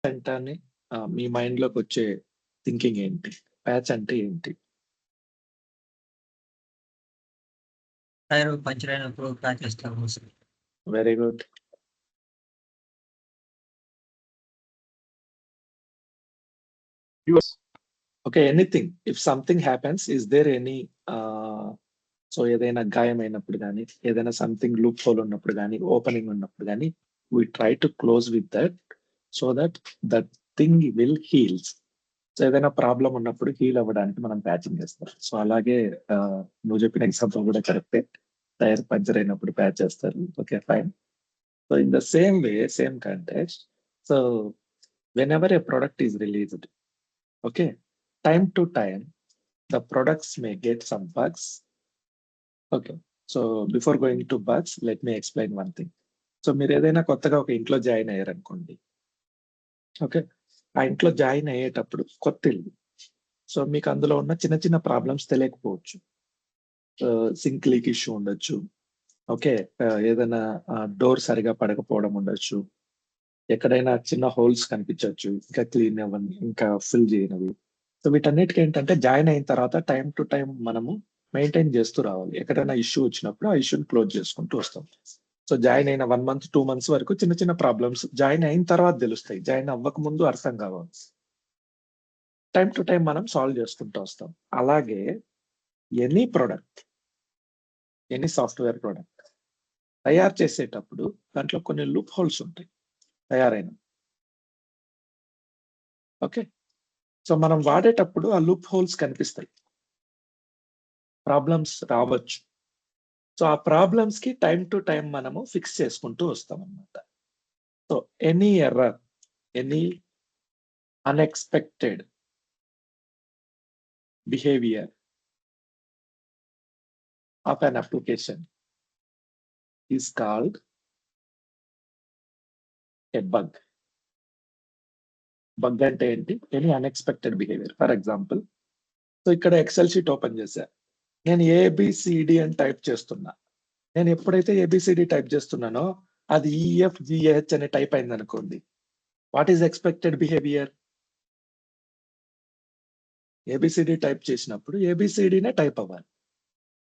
అంటానే మీ మైండ్‌లోకొచ్చే థింకింగ్ ఏంటి? ప్యాచ్ అంటే ఏంటి? టైర్ పంక్చర్ అయినప్పుడు ప్యాచ్ చేస్తాము. Very good. Okay. Anything. If something happens is there any so ఏదైనా గాయమైనప్పుడు గాని, ఏదైనా సంథింగ్ లూప్ హోల్ ఉన్నప్పుడు గాని, ఓపెనింగ్ ఉన్నప్పుడు గాని, we try to close with that so that that thing will heals. So ఏదైనా ప్రాబ్లమ్ ఉన్నప్పుడు హీల్ అవ్వడానికి మనం ప్యాచింగ్ చేస్తాం. సో అలాగే నువ్వు చెప్పిన ఎగ్జాంపుల్ కూడా కరెక్టే. టైర్ పంక్చర్ అయినప్పుడు ప్యాచ్ చేస్తారు. Okay. Fine. So in the same way, same context. So whenever a product is released, okay, time to time the products may get some bugs. Okay. So before going to bugs let me explain one thing. So మీరేదైనా కొత్తగా ఒక ఇంట్లో join అయ్యారనుకోండి. Okay. ఆ ఇంట్లో join అయ్యేటప్పుడు కొత్తిల్లు. So మీకు అందులో ఉన్న చిన్న చిన్న ప్రాబ్లమ్స్ తెలియకపోవచ్చు. సింక్ లీక్ ఇష్యూ ఉండొచ్చు. ఓకే. ఏదైనా డోర్ సరిగ్గా పడకపోవడం ఉండొచ్చు. ఎక్కడైనా చిన్న హోల్స్ కనిపించొచ్చు. ఇంకా క్లీన్ అవ్వని, ఇంకా ఫిల్ చేయనివి. సో వీటన్నిటికి ఏంటంటే జాయిన్ అయిన తర్వాత టైమ్ టు టైమ్ మనము మెయింటైన్ చేస్తూ రావాలి. ఎక్కడైనా ఇష్యూ వచ్చినప్పుడు ఆ ఇష్యూని క్లోజ్ చేసుకుంటూ వస్తాం. సో జాయిన్ అయిన 1 మంత్, 2 మంత్స్ వరకు చిన్న చిన్న ప్రాబ్లమ్స్ జాయిన్ అయిన తర్వాత తెలుస్తాయి. జాయిన్ అవ్వక ముందు అర్థం కావు. టైమ్ టు టైమ్ మనం సాల్వ్ చేసుకుంటూ వస్తాం. అలాగే any product, any software product తయారు చేసేటప్పుడు దాంట్లో కొన్ని లూప్ హోల్స్ ఉంటాయి తయారైన. ఓకే. సో మనం వాడేటప్పుడు ఆ లూప్ హోల్స్ కనిపిస్తాయి. ప్రాబ్లమ్స్ రావచ్చు. సో ఆ ప్రాబ్లమ్స్ కి టైమ్ టు టైమ్ మనము ఫిక్స్ చేసుకుంటూ వస్తామన్నమాట. So any error, any unexpected behaviour of an application is called a bug. Bug అంటే ఏంటి? Any unexpected behaviour. For example, so ఇక్కడ ఎక్సెల్ షీట్ ఓపెన్ చేశా. నేను ఏబీసీడీ అని టైప్ చేస్తున్నా. నేను ఎప్పుడైతే ఏబీసీడీ టైప్ చేస్తున్నానో అది ఈఎఫ్‌జీహెచ్ అని టైప్ అయిందనుకోండి. What is expected behaviour? A B C D type చేసినప్పుడు ఏబీసీడీనే టైప్ అవ్వాలి.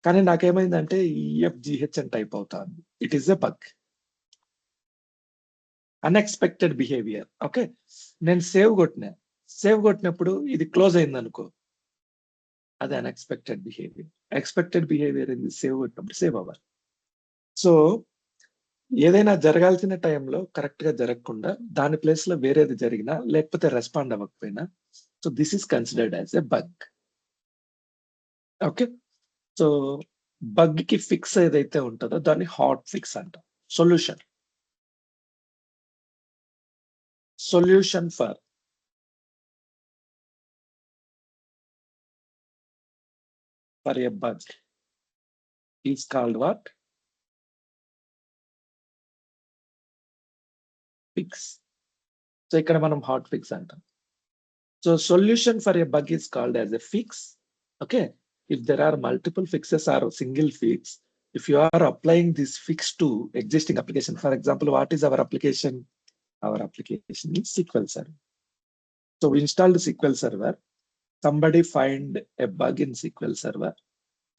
కానీ నాకేమైందంటే ఈఎఫ్‌జీహెచ్ అని టైప్ అవుతాంది. It is a bug. Unexpected behaviour. Okay. నేను సేవ్ కొట్టినా. సేవ్ కొట్టినప్పుడు ఇది క్లోజ్ అయిందనుకో. అది అన్‌ఎక్స్‌పెక్టెడ్ బిహేవియర్. ఎక్స్‌పెక్టెడ్ బిహేవియర్ ఏంది? సేవ్ కొట్టినప్పుడు సేవ్ అవ్వాలి. సో ఏదైనా జరగాల్సిన టైంలో కరెక్ట్‌గా జరగకుండా దాని ప్లేస్‌లో వేరేది జరిగినా, లేకపోతే రెస్పాండ్ అవ్వకపోయినా, so this is considered as a bug. Okay. So బగ్‌కి ఫిక్స్ ఏదైతే ఉంటదో దాన్ని హాట్ ఫిక్స్ అంటాం. Solution. Solution for a bug is called what? Fix. So ఇక్కడ మనం హాట్ ఫిక్స్ అంటాం. So solution for a bug is called as a fix. Okay. If there are multiple fixes or single fix, if you are applying this fix to existing application, for example, what is our application? Our application is SQL Server. So we installed SQL Server. Somebody find a bug in SQL Server.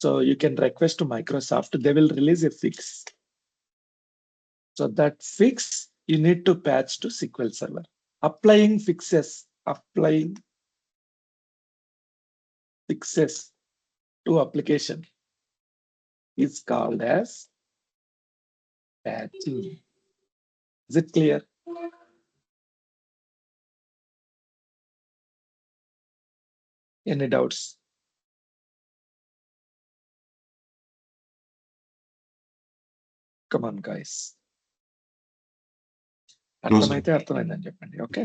So you can request to Microsoft, they will release a fix. So that fix you need to patch to SQL Server. Applying fixes to application is called as patching. Is it clear? Any doubts? Come on, guys. అర్థమైతే అర్థమైందని చెప్పండి. Okay.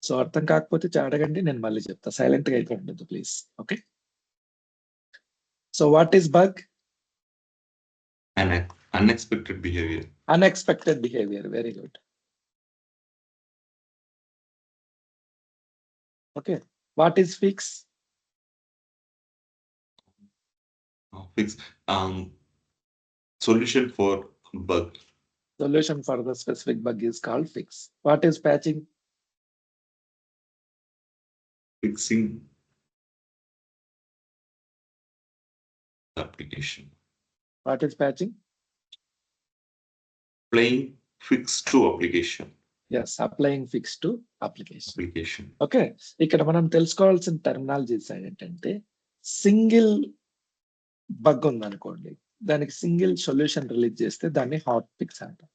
So అర్థం కాకపోతే అడగండి, నేను మళ్ళీ చెప్తా. Silent గా అయితే ఉండదు please. Okay. So what is bug? Unexpected behavior. Unexpected behavior. Very good. Okay. What is fix? Fix. Solution for bug. Solution for the specific bug is called fix. What is patching? Fixing the application. What is patching? Applying fix to application. Yes, applying fix to application. Application. Okay, ఇక్కడ మనం తెలుసుకోవాల్సిన terminologies ఏంటంటే, single bug ఉందనుకోండి, దానికి single solution release చేస్తే దాన్ని hot fix అంటాం.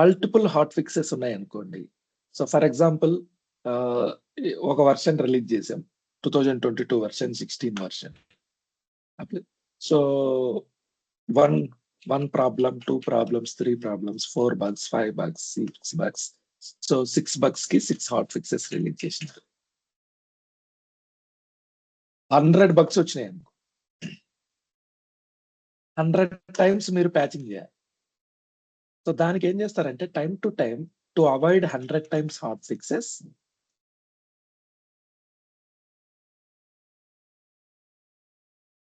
Multiple hot fixes ఉన్నాయి అనుకోండి. సో ఫర్ ఎగ్జాంపుల్ ఒక వర్షన్ రిలీజ్ చేసాం, 2022 version, 16 version. So one problem, 2 problems, 3 problems, 4 bugs, 5 bugs, 6 bugs. So 6 bugs కి 6 హాట్ ఫిక్సెస్ రిలీజ్ చేసినారు. 100 bugs వచ్చినాయి అనుకో, 100 times మీరు ప్యాచింగ్ చేయాలి. సో దానికి ఏం చేస్తారంటే, time to time, to avoid 100 times hot fixes,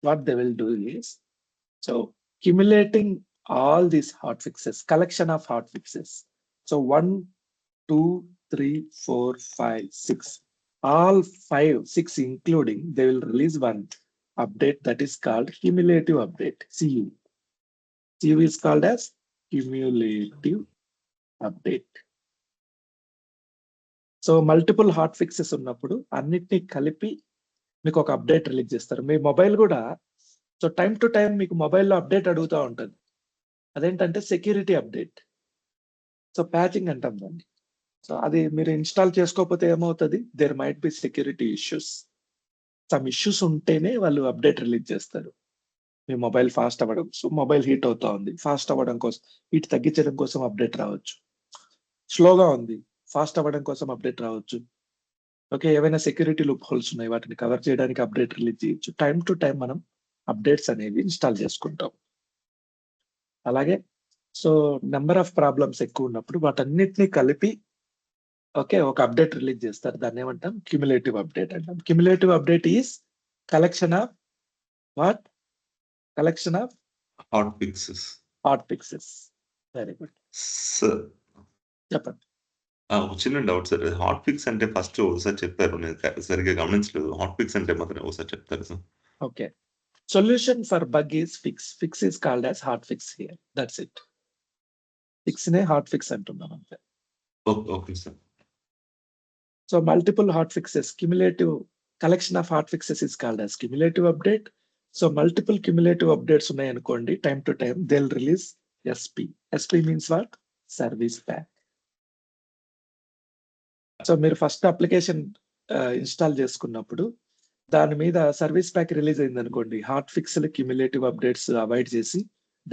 what they will do is, so accumulating all these hot fixes, collection of hot fixes. So 1, 2, 3, 4, 5, 6, all 5, 6 including, they will release one update that is called cumulative update, CU. CU is called as cumulative update. So multiple hot fixes ఉన్నప్పుడు అన్నిటినీ కలిపి మీకు ఒక update release చేస్తారు. మీ mobile కూడా, so time to time మీకు మొబైల్లో అప్డేట్ అడుగుతూ ఉంటుంది. అదేంటంటే సెక్యూరిటీ అప్డేట్. సో ప్యాచింగ్ అంటాం దాన్ని. సో అది మీరు ఇన్స్టాల్ చేసుకోకపోతే ఏమవుతుంది, there might be security issues. Some issues ఉంటేనే వాళ్ళు అప్డేట్ రిలీజ్ చేస్తారు. మీ మొబైల్ ఫాస్ట్ అవ్వడం, సో మొబైల్ హీట్ అవుతా ఉంది, ఫాస్ట్ అవ్వడం కోసం, హీట్ తగ్గించడం కోసం అప్డేట్ రావచ్చు. స్లోగా ఉంది, ఫాస్ట్ అవ్వడం కోసం అప్డేట్ రావచ్చు. ఓకే, ఏవైనా సెక్యూరిటీ లూప్ హోల్స్ ఉన్నాయి, వాటిని కవర్ చేయడానికి అప్డేట్ రిలీజ్ చేయొచ్చు. టైం టు టైం మనం అప్డేట్స్ అనేవి ఇన్స్టాల్ చేసుకుంటాం. అలాగే సో నెంబర్ ఆఫ్ ప్రాబ్లమ్స్ ఎక్కువ ఉన్నప్పుడు వాటన్నిటిని కలిపి ఓకే ఒక అప్డేట్ రిలీజ్ చేస్తారు. దాన్ని ఏమంటాం, క్యుములేటివ్ అప్డేట్ అంటాం. Cumulative update is collection of what? Collection of Hot fixes. Hot fixes. Very good, Sir, చెప్పండి. ఒక చిన్న డౌట్ సార్. హాట్ ఫిక్స్ అంటే ఫస్ట్ ఒకసారి చెప్పారు, నేను సరిగ్గా గమనించలేదు. హాట్ ఫిక్స్ అంటే మాత్రం ఒకసారి చెప్తారు sir. Okay, solution for bug is fix. Fix is called as hot fix here. That's it. Fix నే హాట్ ఫిక్స్ అంటున్నాం అంతే. Okay sir. So multiple hot fixes, cumulative collection of hot fixes is called as cumulative update. So multiple cumulative updates ఉన్నాయి అనుకోండి, time to time they will release SP. SP means what? Service pack. So మీరు first application install చేసుకున్నప్పుడు దాని మీద service pack release అయింది అనుకోండి, hot ఫిక్స్లు cumulative updates avoid చేసి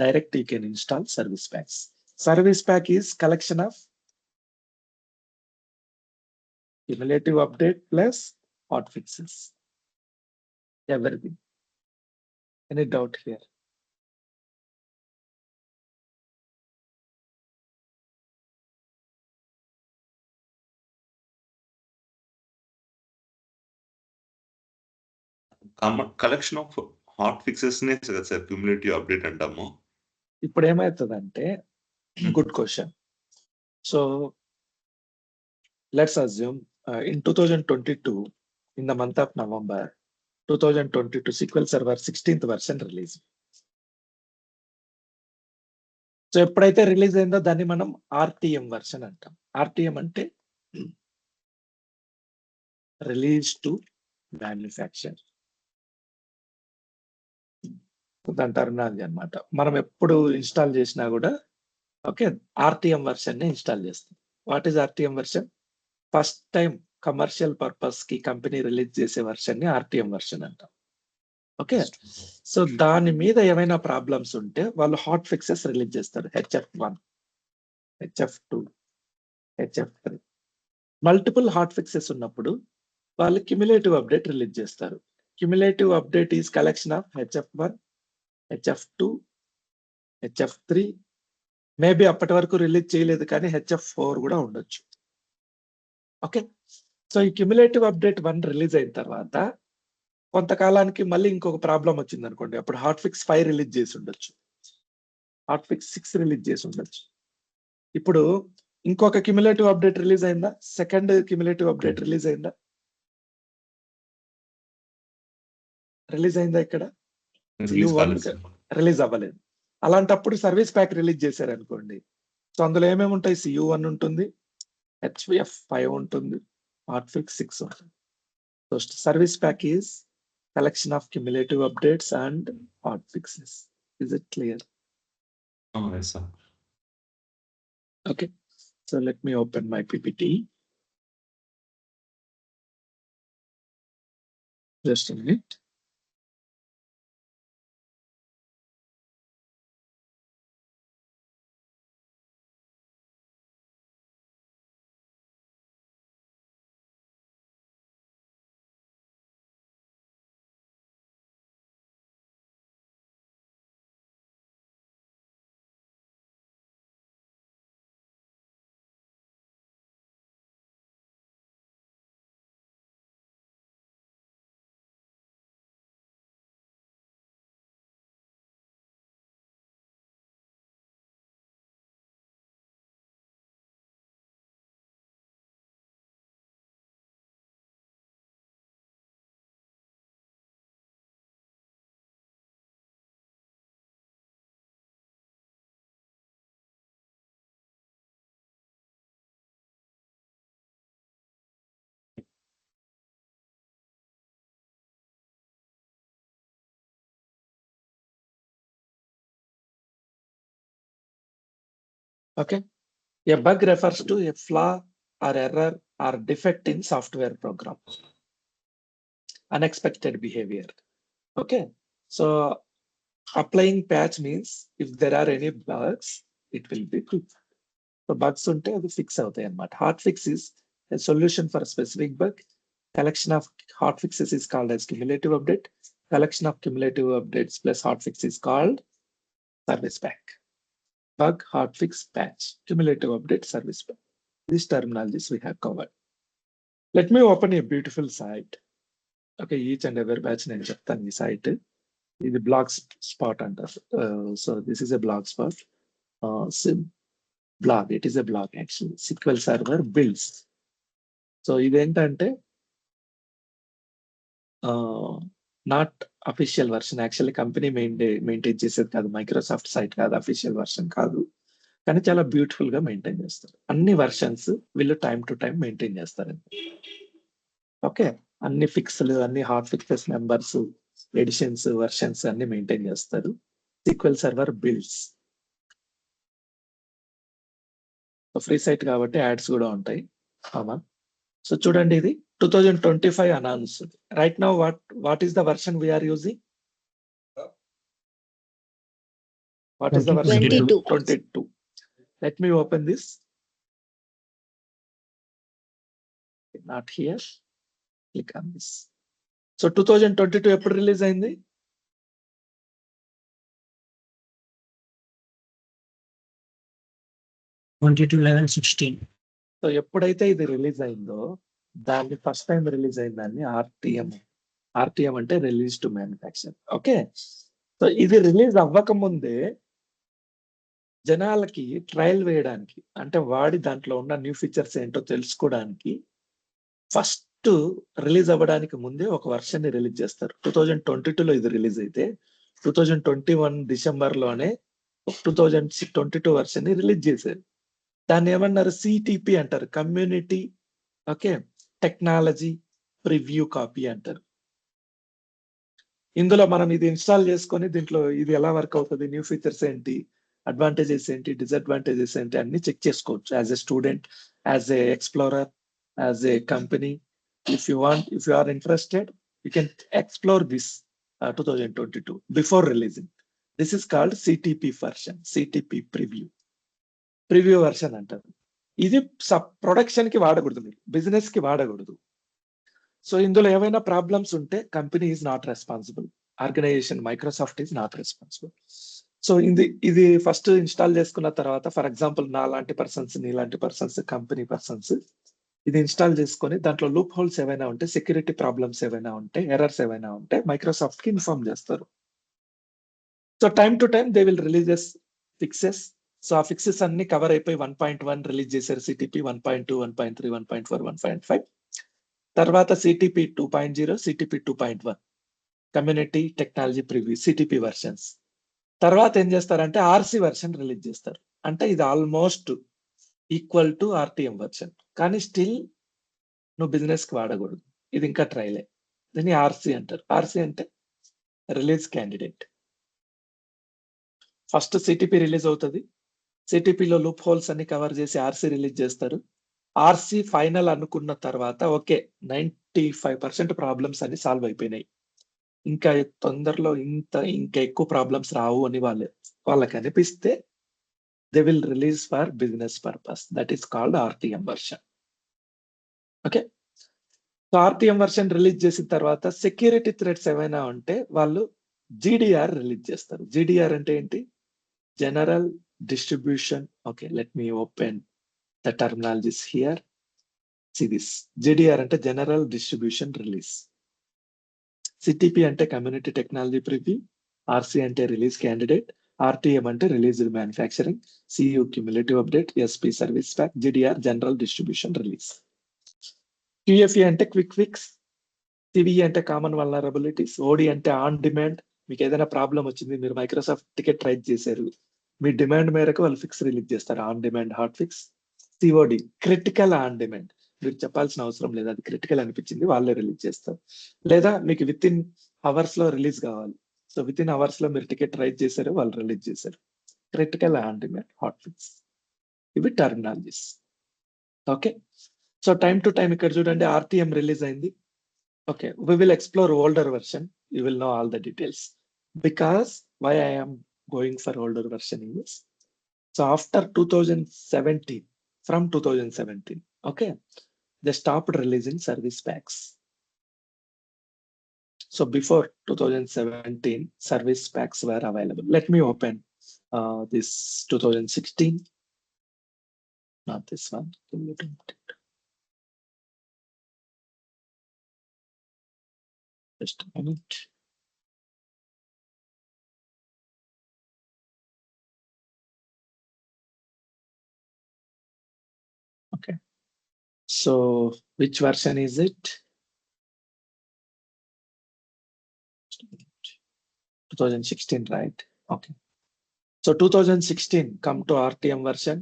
direct you can install service packs. Service pack is collection of cumulative update plus hot fixes. Everything. Any doubt here? Collection of hot fixes నే కదా sir cumulative update అంటాము. ఇప్పుడు ఏమవుతుందంటే, good question. So let's assume in 2022, in the month of November 2022, SQL Server 16th version release. So ఎప్పుడైతే release అయిందో దాన్ని మనం RTM version అంటాం. ఆర్టీఎం అంటే రిలీజ్ టు మ్యానుఫ్యాక్చర్. దాని టర్మినాలజీ అన్నమాట. మనం ఎప్పుడు ఇన్స్టాల్ చేసినా కూడా ఓకే ఆర్టీఎం వర్షన్ ని ఇన్స్టాల్ చేస్తాం. What is RTM version? First time commercial purpose కి కంపెనీ రిలీజ్ చేసే వర్షన్ ని ఆర్టీఎం వర్షన్ అంటాం. ఓకే, సో దాని మీద ఏమైనా ప్రాబ్లమ్స్ ఉంటే వాళ్ళు హాట్ ఫిక్సెస్ రిలీజ్ చేస్తారు. HF1, HF2, HF3. Multiple hot fixes ఉన్నప్పుడు వాళ్ళు క్యుములేటివ్ అప్డేట్ రిలీజ్ చేస్తారు. Cumulative update is collection of HF1, HF2, HF3. Maybe అప్పటి వరకు రిలీజ్ చేయలేదు కానీ HF4 కూడా ఉండొచ్చు. ఓకే, సో ఈ క్యుములేటివ్ అప్డేట్ 1 రిలీజ్ అయిన తర్వాత కొంతకాలానికి మళ్ళీ ఇంకొక ప్రాబ్లం వచ్చింది అనుకోండి, అప్పుడు హాట్ ఫిక్స్ 5 రిలీజ్ చేసి ఉండొచ్చు, హాట్ ఫిక్స్ 6 రిలీజ్ చేసి ఉండొచ్చు. ఇప్పుడు ఇంకొక క్యుములేటివ్ అప్డేట్ రిలీజ్ అయిందా? సెకండ్ క్యుములేటివ్ అప్డేట్ రిలీజ్ అయిందా? రిలీజ్ అయిందా ఇక్కడ? రిలీజ్ U1 కాలేదు సార్. రిలీజ్ అవ్వలేదు. అలాంటప్పుడు సర్వీస్ ప్యాక్ రిలీజ్ చేశారనుకోండి. సో అందులో ఏమేమి ఉంటాయి? CU1 ఉంటుంది, HVF 5 ఉంటుంది, హాట్ఫిక్స్ 6 ఉంటుంది. So service pack is collection of cumulative updates and hot fixes. Is it clear? Yes, sir. Okay. So let me open my PPT. Just a minute. Okay. A bug refers to a flaw or error or defect in software program. Unexpected behavior. Okay. So applying patch means if there are any bugs, it will be fixed. So bugs unte adi fix avutayi annamata. Hot fix is a solution for a specific bug. Collection of hot fixes is called as cumulative update. Collection of cumulative updates plus hot fix is called service pack. Bug, hot fix, patch, cumulative update, service pack. These terminologies we have covered. Let me open a beautiful site. Okay, each and every batch name cheptanu ee site. This blog spot antaru. So this is a blog spot. Blog. It is a blog actually. SQL Server builds. So ఇదేంటంటే not official version. Actually company maintain చేసేది కాదు, Microsoft site కాదు, official version కాదు. కానీ చాలా beautiful గా maintain చేస్తారు. అన్ని వర్షన్స్ వీళ్ళు టైం టు టైం మెయింటైన్ చేస్తారండి. ఓకే, అన్ని ఫిక్స్లు, అన్ని hot fixes, numbers, editions, versions అన్ని మెయింటైన్ చేస్తారు. SQL server builds. Free site కాబట్టి యాడ్స్ కూడా ఉంటాయి. అవునా? సో చూడండి, ఇది 2025 అనౌన్స్. Right now what is the version we are using? What is the version? 22. Let me open this. Not here. Click on this. So 2022 ఎప్పుడు రిలీజ్ అయింది? సో ఎప్పుడైతే ఇది రిలీజ్ అయిందో దాన్ని ఫస్ట్ టైం రిలీజ్ అయిన దాన్ని ఆర్టీఎం అంటే release to manufacture. Okay, so ఇది రిలీజ్ అవ్వక ముందే జనాలకి ట్రయల్ వేయడానికి, అంటే వాడి దాంట్లో ఉన్న న్యూ ఫీచర్స్ ఏంటో తెలుసుకోవడానికి ఫస్ట్ రిలీజ్ అవ్వడానికి ముందే ఒక వర్షన్ ని రిలీజ్ చేస్తారు. 2022లో ఇది రిలీజ్ అయితే 2021 డిసెంబర్లోనే 2022 వర్షన్ ని రిలీజ్ చేశారు. దాన్ని ఏమన్నారు? సిటిపి అంటారు, community okay technology preview copy అంటారు. ఇందులో మనం ఇది ఇన్స్టాల్ చేసుకొని దీంట్లో ఇది ఎలా వర్క్ అవుతుంది, న్యూ ఫీచర్స్ ఏంటి, అడ్వాంటేజెస్ ఏంటి, డిసడ్వాంటేజెస్ ఏంటి అన్ని చెక్ చేసుకోవచ్చు. As a student, as a explorer, as a company. If you are interested, you can explore this 2022 before releasing. This is called CTP version, CTP preview version అంటారు. ఇది production కి వాడకూడదు, మీరు business కి వాడకూడదు. సో ఇందులో ఏమైనా ప్రాబ్లమ్స్ ఉంటే company is not responsible, organization Microsoft is not responsible. So ఇది ఫస్ట్ ఇన్స్టాల్ చేసుకున్న తర్వాత, ఫర్ ఎగ్జాంపుల్ నా లాంటి పర్సన్స్, నీలాంటి పర్సన్స్, కంపెనీ పర్సన్స్ ఇది ఇన్స్టాల్ చేసుకొని దాంట్లో లూప్ హోల్స్ ఏవైనా ఉంటే, సెక్యూరిటీ ప్రాబ్లమ్స్ ఏవైనా ఉంటే, ఎర్రర్స్ ఏవైనా ఉంటే మైక్రోసాఫ్ట్ కి ఇన్ఫార్మ్ చేస్తారు. So time to time they will releases fixes so ఆ ఫిక్సెస్ అన్ని కవర్ అయిపోయి 1.1 రిలీజ్ చేశారు సిటిపి 1.2 1.3 1.4 1.5 తర్వాత CTP 2.0 CTP 2.1 community technology preview CTP versions తర్వాత ఏం చేస్తారంటే ఆర్సి వర్షన్ రిలీజ్ చేస్తారు అంటే ఇది ఆల్మోస్ట్ ఈక్వల్ టు ఆర్టిఎం వర్షన్ కానీ స్టిల్ నువ్వు బిజినెస్ కి వాడకూడదు ఇది ఇంకా ట్రైలే దీన్ని ఆర్సి అంటారు ఆర్సి అంటే release candidate first CTP release అవుతుంది సిటిపిలో లూప్ హోల్స్ అన్ని కవర్ చేసి ఆర్సి రిలీజ్ చేస్తారు ఆర్సి ఫైనల్ అనుకున్న తర్వాత ఓకే 95% ప్రాబ్లమ్స్ అన్ని సాల్వ్ అయిపోయినాయి ఇంకా తొందరలో ఇంకా ఎక్కువ ప్రాబ్లమ్స్ రావు అని వాళ్ళకి అనిపిస్తే they will release for business purpose that is called RTM version okay so RTM version release చేసిన తర్వాత సెక్యూరిటీ థ్రెట్స్ ఏమైనా ఉంటే వాళ్ళు జీడిఆర్ రిలీజ్ చేస్తారు జీడిఆర్ అంటే ఏంటి general distribution. Okay, let me open the terminologies here. See this. GDR ante general distribution release. CTP ante community technology preview. RC ante release candidate. RTM ante released manufacturing. CU cumulative update. SP service pack. GDR general distribution release. QFE ante quick fix. CVE ante common vulnerabilities. OD ante on demand. మీకు ఏదైనా problem వచ్చింది మీరు Microsoft ticket try చేశారు మీ demand మేరకు వాళ్ళు fix release చేస్తారు on demand hot fix COD critical on demand మీరు చెప్పాల్సిన అవసరం లేదు అది క్రిటికల్ అనిపించింది వాళ్ళే రిలీజ్ చేస్తారు లేదా మీకు విత్ ఇన్ అవర్స్ లో రిలీజ్ కావాలి సో విత్ ఇన్ అవర్స్ లో మీరు టికెట్ ట్రై చేశారు వాళ్ళు రిలీజ్ చేశారు critical on demand hot fix ఇవి terminologies okay so time to time ఇక్కడ చూడండి ఆర్టిఎం రిలీజ్ అయింది okay we will explore older version you will know all the details because why I am going for older version is so after 2017 from 2017 okay they stopped releasing service packs so before 2017 service packs were available let me open this 2016 not this one just a minute okay so which version is it 2016 right okay so 2016 come to RTM version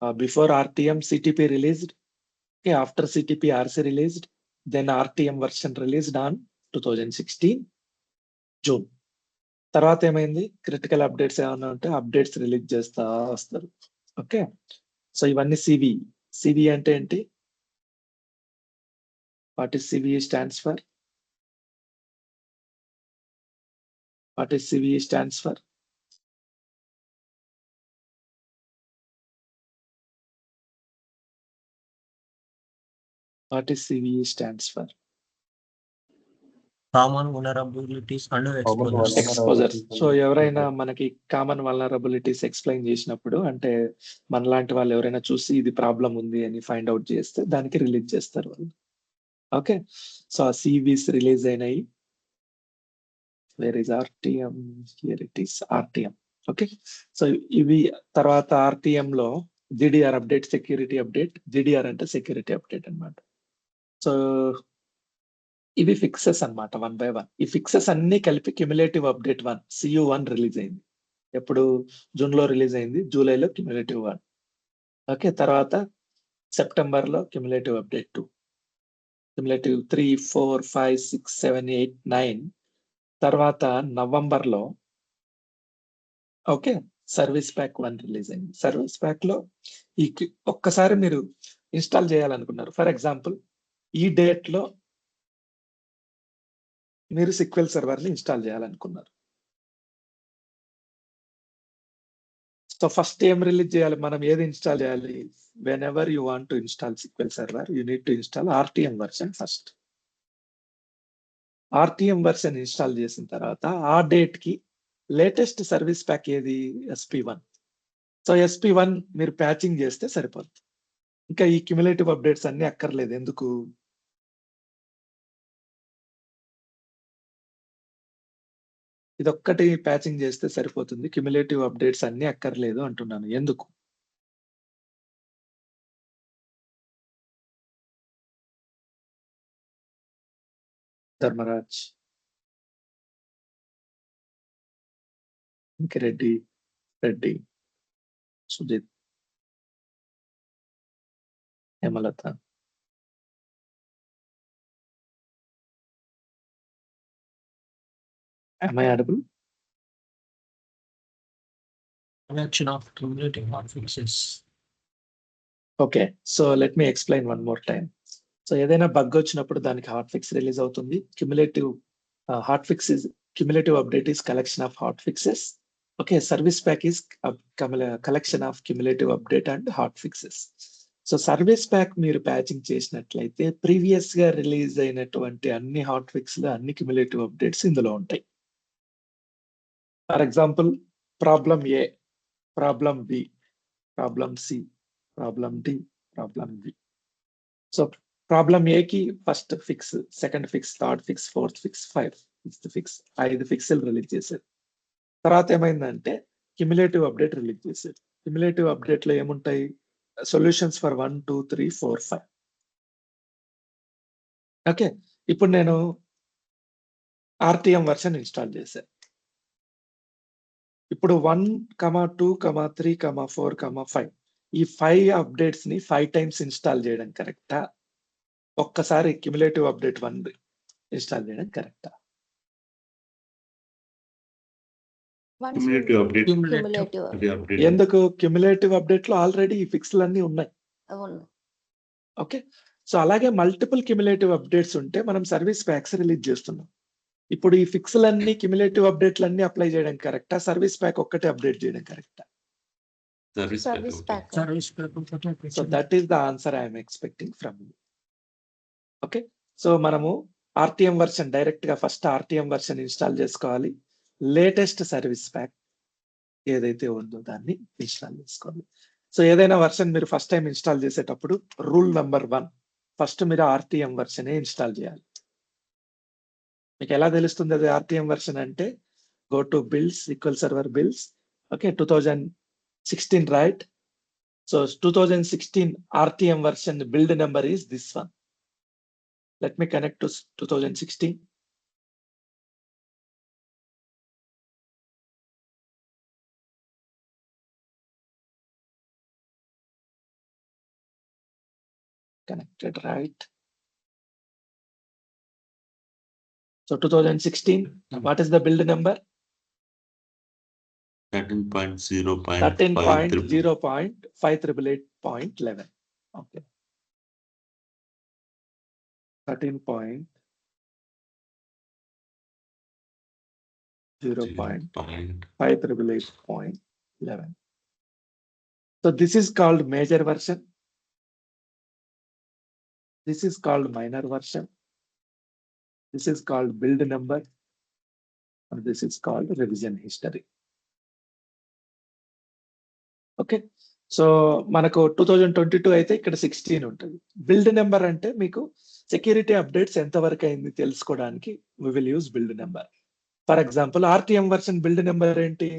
before RTM CTP released okay after CTP RC released then RTM version released on 2016 June తర్వాత ఏమైంది critical updates ఏమైనా ఉంటే updates release చేస్తా వస్తారు okay so ఇవన్నీ CV అంటే ఏంటి what is CVE stands for what is CVE stands for what is CVE stands for common vulnerabilities and exposures. Exposure so ఎవరైనా మనకి కామన్ వల్నరబిలిటీస్ ఎక్స్ప్లెయిన్ చేసినప్పుడు అంటే మనలాంటి వాళ్ళు ఎవరైనా చూసి ఇది ప్రాబ్లం ఉంది అని ఫైండ్ అవుట్ చేస్తే దానికి రిలీజ్ చేస్తారు వాళ్ళు ఓకే సో ఆ సివిస్ రిలీజ్ అయినాయి where is RTM here it is RTM okay so ఇవి తర్వాత ఆర్టిఎం లో GDR update security update GDR అంటే సెక్యూరిటీ అప్డేట్ అన్నమాట సో ఇవి ఫిక్సెస్ అన్నమాట 1 by 1 ఈ ఫిక్సెస్ అన్ని కలిపి క్యుములేటివ్ అప్డేట్ 1 CU1 రిలీజ్ అయింది ఎప్పుడు జూన్ లో రిలీజ్ అయింది జూలైలో క్యుములేటివ్ 1 ఓకే తర్వాత సెప్టెంబర్ లో క్యుములేటివ్ అప్డేట్ 2 క్యుములేటివ్ 3 4 5 6 7 8 9 తర్వాత నవంబర్ లో ఓకే సర్వీస్ ప్యాక్ 1 రిలీజ్ అయింది సర్వీస్ ప్యాక్ లో ఈ ఒక్కసారి మీరు ఇన్స్టాల్ చేయాలనుకున్నారు ఫర్ ఎగ్జాంపుల్ ఈ డేట్ లో మీరు సిక్వెల్ సర్వర్ ని ఇన్స్టాల్ చేయాలనుకున్నారు సో ఫస్ట్ ఏం రిలీజ్ చేయాలి మనం ఏది ఇన్స్టాల్ చేయాలి whenever you want to install SQL server you need to install RTM version first RTM version install చేసిన తర్వాత ఆ డేట్ కి లేటెస్ట్ సర్వీస్ ప్యాక్ ఏది SP1 సో SP1 మీరు ప్యాచింగ్ చేస్తే సరిపోతుంది ఇంకా ఈ క్యుములేటివ్ అప్డేట్స్ అన్ని అక్కర్లేదు ఎందుకు ఇదొక్కటి ప్యాచింగ్ చేస్తే సరిపోతుంది. క్యుములేటివ్ అప్డేట్స్ అన్నీ అక్కర్లేదు అంటున్నాను. ఎందుకు? Dharmaraj. Inkireddy, Reddy, Sujith, Hemalatha. Am I audible? Collection of cumulative hotfixes. Okay. So let me explain one more time. So ఏదైనా బగ్ వచ్చినప్పుడు దానికి హాట్ ఫిక్స్ రిలీజ్ అవుతుంది. Cumulative update is collection of hot fixes. Okay. Service pack is collection of cumulative update and hot fixes. So service pack మీరు patching చేసినట్లయితే ప్రీవియస్‌గా release అయినటువంటి అన్ని hot ఫిక్స్‌లు, అన్ని క్యుములేటివ్ అప్డేట్స్ ఇందులో ఉంటాయి. For example problem A, problem B, problem C, problem D, problem B. So problem ఏకి first fix, second fix, third fix, fourth fix, fifth fix, 5 ఫిక్స్‌లు రిలీజ్ చేశారు. తర్వాత ఏమైందంటే క్యుములేటివ్ అప్డేట్ రిలీజ్ చేశారు. Cumulative అప్డేట్‌లో ఏముంటాయి? Solutions for 1, 2, 3, 4, 5. ఓకే. ఇప్పుడు నేను ఆర్‌టిఎం వెర్షన్ ఇన్‌స్టాల్ చేశా. ఇప్పుడు 1, 2, 3, 4, 5 ఈ 5 అప్డేట్స్‌ని 5 టైమ్స్ ఇన్‌స్టాల్ చేయడం కరెక్టా? ఒక్కసారి క్యుములేటివ్ అప్డేట్ 1 ఇన్‌స్టాల్ చేయడం కరెక్టా? క్యుములేటివ్ అప్డేట్ క్యుములేటివ్ అప్డేట్ ఎందుకు? క్యుములేటివ్ అప్డేట్‌లో ఆల్రెడీ ఈ ఫిక్స్‌లన్నీ ఉన్నాయి. అవును. ఓకే. సో అలాగే మల్టిపుల్ క్యుములేటివ్ అప్డేట్స్ ఉంటే మనం సర్వీస్ ప్యాక్స్ రిలీజ్ చేస్తున్నాం. ఇప్పుడు ఈ ఫిక్స్‌లన్నీ క్యుములేటివ్ అప్డేట్‌లన్నీ అప్లై చేయడం కరెక్టా? సర్వీస్ ప్యాక్ ఒక్కటే అప్డేట్ చేయడం కరెక్టా? Service service pack pack. Service pack. So that is the answer I am expecting from you. Okay. So మనము ఆర్‌టిఎం వెర్షన్ డైరెక్ట్‌గా ఫస్ట్ ఆర్‌టిఎం వెర్షన్ ఇన్‌స్టాల్ చేసుకోవాలి. లేటెస్ట్ సర్వీస్ ప్యాక్ ఏదైతే ఉందో దాన్ని ఇన్‌స్టాల్ చేసుకోవాలి. సో ఏదైనా వెర్షన్ మీరు ఫస్ట్ టైమ్ ఇన్‌స్టాల్ చేసేటప్పుడు రూల్ నంబర్ 1 ఫస్ట్ మీరు ఆర్‌టిఎం వెర్షనే ఇన్‌స్టాల్ చేయాలి. మీకు ఎలా తెలుస్తుంది అది ఆర్‌టిఎం వెర్షన్ అంటే go to builds, SQL server builds. Okay. 2016 right? So 2016 RTM version build number is this one. Let me connect to 2016. Connected, right? So 2016, what is the build number? 13.0.5888.11. Okay. 13.0.5888.11. So this is called major version. This is called minor version. This is called build number. And this is called revision history. Okay. So మనకు 2022 అయితే ఇక్కడ 16 ఉంటది. Build number అంటే మీకు security updates ఎంత వరకు అయింది తెలుసుకోవడానికి we will use build number. For example RTM version build number ఏంటి?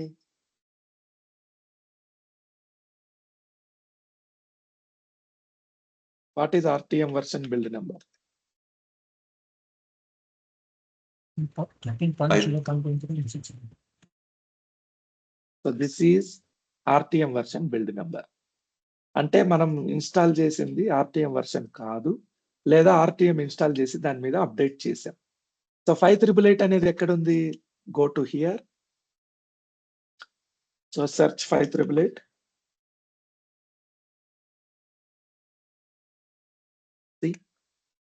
What is RTM version build number? 13.0.36. So this is RTM version build number. అంటే మనం ఇన్‌స్టాల్ చేసింది ఆర్‌టిఎం వెర్షన్ కాదు. లేదా ఆర్‌టిఎం ఇన్‌స్టాల్ చేసి దాని మీద అప్డేట్ చేసాం. సో 5888 అనేది ఎక్కడుంది? Go to hear. So search 5888.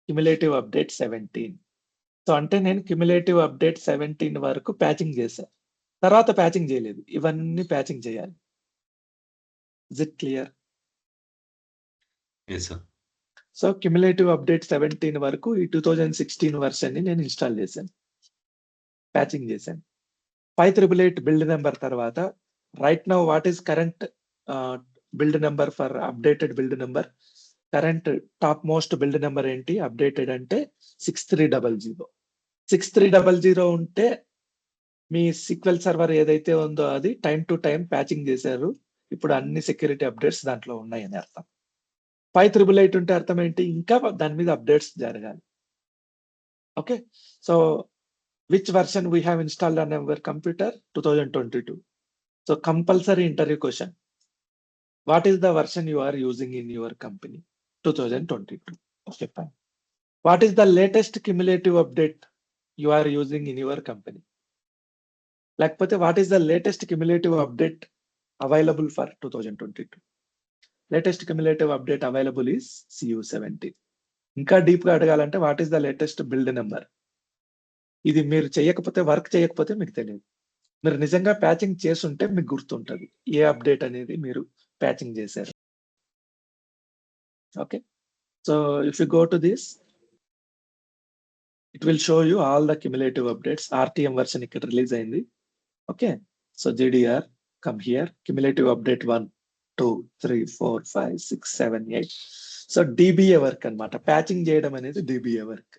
Cumulative update 17. So అంటే నేను క్యుములేటివ్ అప్డేట్ 17 వరకు ప్యాచింగ్ చేశా. తర్వాత ప్యాచింగ్ చేయలేదు. ఇవన్నీ ప్యాచింగ్ చేయాలి. Is it clear? yes sir. So cumulative update 17 వరకు ఈ 2016 వెర్షన్‌ని నేను ఇన్‌స్టాల్ చేశాను. ప్యాచింగ్ చేశాను. 5888 బిల్డ్ నంబర్ తర్వాత right now what is current build number for updated build number? Current top most build number ఏంటి అప్డేటెడ్ అంటే 6300. 6300 ఉంటే మీ SQL సర్వర్ ఏదైతే ఉందో అది టైమ్ టు టైమ్ ప్యాచింగ్ చేశారు. ఇప్పుడు అన్ని సెక్యూరిటీ అప్డేట్స్ దాంట్లో ఉన్నాయని అర్థం. 5888 ఉంటే అర్థం ఏంటి? ఇంకా దాని మీద అప్డేట్స్ జరగాలి. Okay. So, which version we have installed on your computer? 2022. So, compulsory interview question. What is the version you are using in your company? 2022. Okay, fine. What is the latest cumulative update you are using in your company? లేకపోతే what is the latest cumulative update available for 2022? Latest cumulative update available is CU17. ఇంకా డీప్‌గా అడగాలంటే what is the latest build number? ఇది మీరు చేయకపోతే work చేయకపోతే మీకు తెలీదు. మీరు నిజంగా ప్యాచింగ్ చేసుంటే మీకు గుర్తుంటది. ఏ అప్డేట్ అనేది మీరు ప్యాచింగ్ చేశారు. Okay. So, if you go to this it will show you all the cumulative updates. RTM version ఇక్కడ రిలీజ్ అయింది. Okay. So, GDR come here cumulative update 1, 2, 3, 4, 5, 6, 7, 8. So, DBA work అన్నమాట. Patching చేయడం అనేది DBA work.